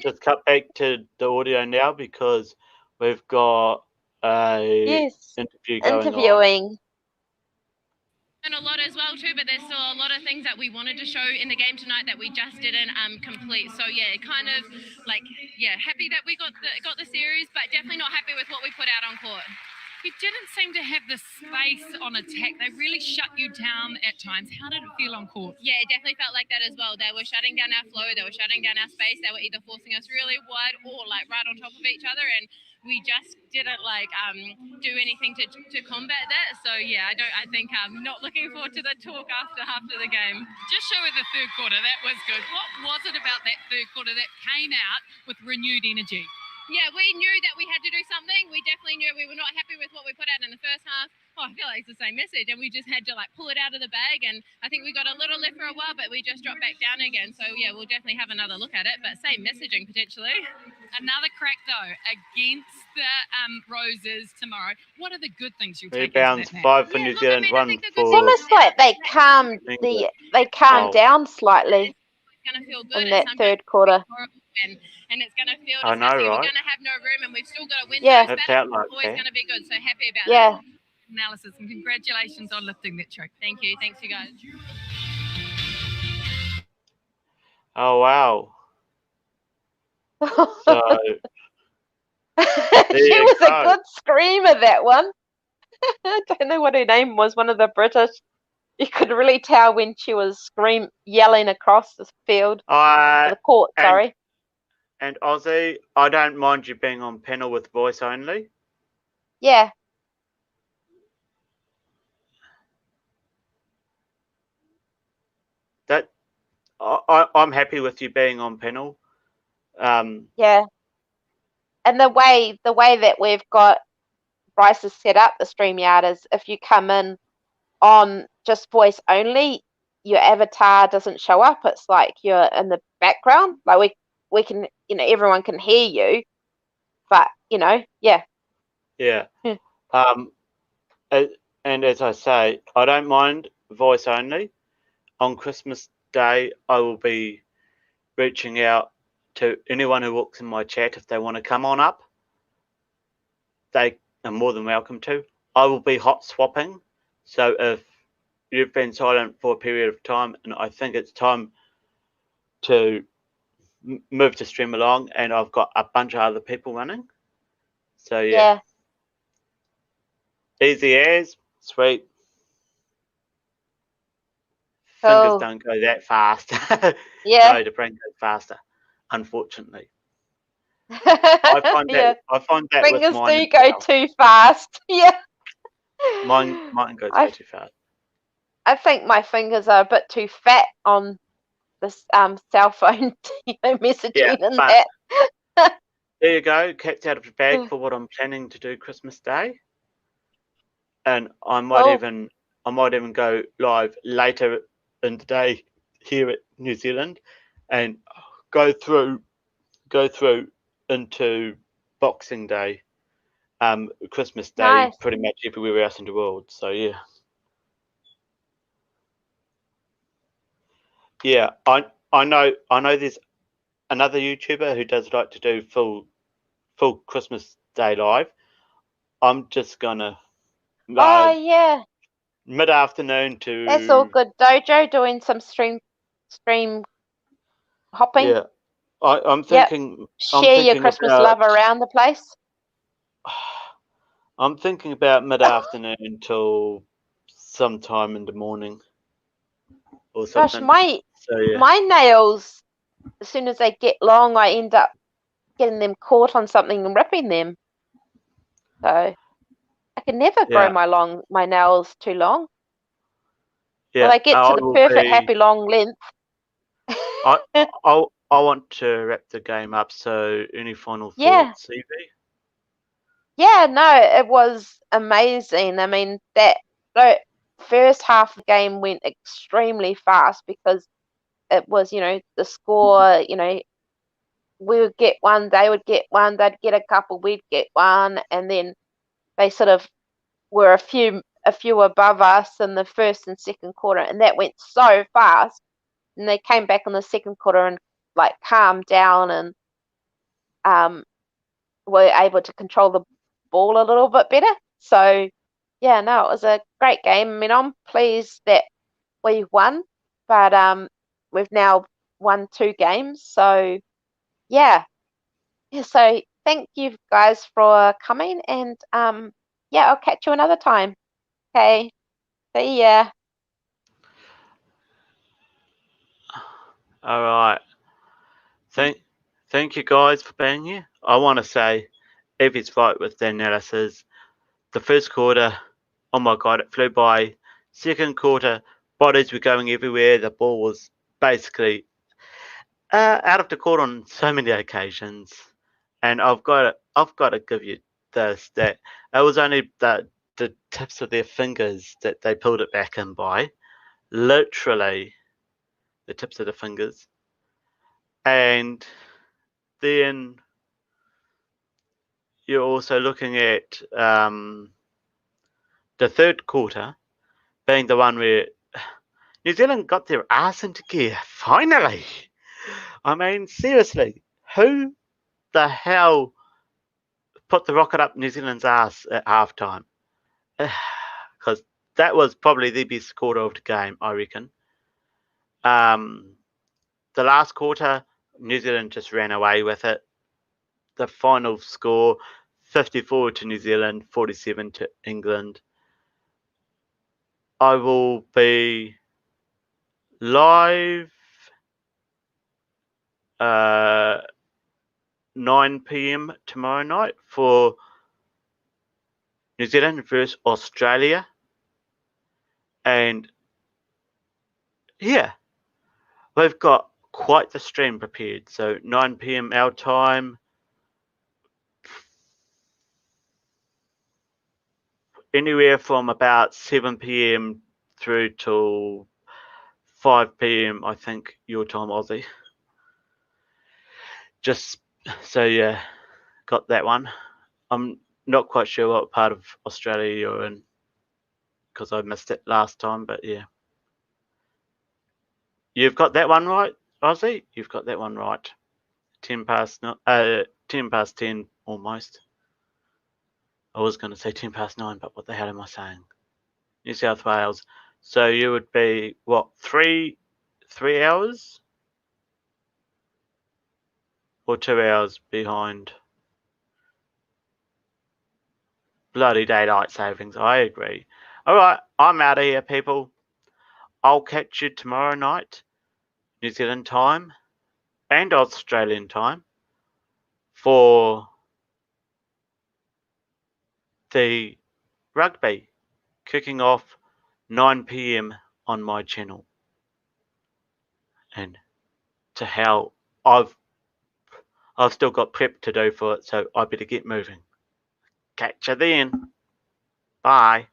just cut back to the audio now because we've got a interview going on. And a lot as well too, but there's still a lot of things that we wanted to show in the game tonight that we just didn't complete. So yeah, kind of like happy that we got the series, but definitely not happy with what we put out on court. you didn't seem to have the space on attack. They really shut you down at times. How did it feel on court? Yeah, it definitely felt like that as well. They were shutting down our flow, they were shutting down our space, they were either forcing us really wide or like right on top of each other, and we just didn't like do anything to combat that. So yeah, I think not looking forward to the talk after the game. Just show her the third quarter. That was good. What was it about that third quarter that came out with renewed energy? Yeah, we knew that we had to do something. We definitely knew we were not happy with what we put out in the first half. Oh, I feel like it's the same message, and we just had to like pull it out of the bag. And I think we got a little left for a while, but we just dropped back down again. So yeah, we'll definitely have another look at it, but same messaging potentially. Another crack though against the Roses tomorrow. What are the good things you'll take? Rebounds, 5 for New Zealand, 1 It's for. almost like they calmed down slightly Gonna feel good in that third quarter. And it's gonna feel I know, disgusting. right? We're gonna have no room, and we've still got a win. Yeah. It felt like it's always that. gonna be good. So happy about Yeah. that. Analysis, and congratulations on lifting that trick. Thank you. Thanks, you guys. Oh, wow. So, She was a good screamer, that one. I don't know what her name was, one of the British. You could really tell when she was yelling across the field, the court, sorry. And Aussie, I don't mind you being on panel with voice only. Yeah. That I'm happy with you being on panel. Yeah. And the way that we've got Bryce's set up the StreamYard is if you come in on just voice only, your avatar doesn't show up. It's like you're in the background. Like we can, everyone can hear you, but yeah. Yeah. And as I say, I don't mind voice only. On Christmas Day, I will be reaching out to anyone who walks in my chat if they want to come on up. They are more than welcome to. I will be hot swapping. So if you've been silent for a period of time and I think it's time to move to stream along, and I've got a bunch of other people running. So yeah. Easy as, sweet. Fingers don't go that fast. Yeah. No, the brain goes faster, unfortunately. I find that fingers with mine do go too fast. Yeah. Mine goes way too fast. I think my fingers are a bit too fat on this cell phone messaging and that. There you go, cat's out of the bag for what I'm planning to do Christmas Day. And I might even go live later in the day here at New Zealand and go through into Boxing Day, Christmas Day, pretty much everywhere else in the world. So yeah. Yeah, I know there's another YouTuber who does like to do full Christmas Day live. I'm just gonna mid-afternoon to. That's all good. Dojo doing some stream hopping. Yeah, I'm thinking. Share your Christmas love around the place. I'm thinking about mid-afternoon until sometime in the morning or something. Gosh, my nails, as soon as they get long, I end up getting them caught on something and ripping them. So I can never grow my nails too long. Yeah, well, they get to the perfect happy long length. I want to wrap the game up. So any final thoughts, CV? Yeah, no, it was amazing. I mean, that first half of the game went extremely fast because it was, the score, we would get one, they would get one, they'd get a couple, we'd get one, and then they sort of were a few above us in the first and second quarter, and that went so fast. And they came back in the second quarter and like calmed down and were able to control the ball a little bit better. So yeah, no, it was a great game. I mean, I'm pleased that we won, but we've now won 2 games. So yeah. So thank you guys for coming, and Yeah, I'll catch you another time. Okay. See ya. All right. Thank you guys for being here. I want to say, Evie's right with the analysis. The first quarter, oh my god, it flew by. Second quarter, bodies were going everywhere. The ball was basically out of the court on so many occasions. And I've got to give you this, that it was only the tips of their fingers that they pulled it back in by. Literally, the tips of the fingers. And then you're also looking at the third quarter being the one where New Zealand got their ass into gear. Finally! I mean, seriously, who the hell put the rocket up New Zealand's ass at halftime? Because that was probably the best quarter of the game, I reckon. The last quarter, New Zealand just ran away with it. The final score, 54 to New Zealand, 47 to England. I will be live 9 p.m. tomorrow night for New Zealand versus Australia. And yeah, we've got quite the stream prepared. So 9 p.m. our time. Anywhere from about 7 p.m. through till 5 p.m. I think your time, Aussie. Just so yeah, got that one. I'm not quite sure what part of Australia you're in because I missed it last time, but yeah. You've got that one right, Aussie? You've got that one right. 10 past 10 almost. I was going to say 10 past 9, but what the hell am I saying? New South Wales. So you would be, what, 3 hours? Or 2 hours behind? Bloody daylight savings, I agree. Alright, I'm out of here, people. I'll catch you tomorrow night, New Zealand time and Australian time, for the rugby kicking off 9 p.m. on my channel. And to hell, I've still got prep to do for it, so I better get moving. Catch you then. Bye.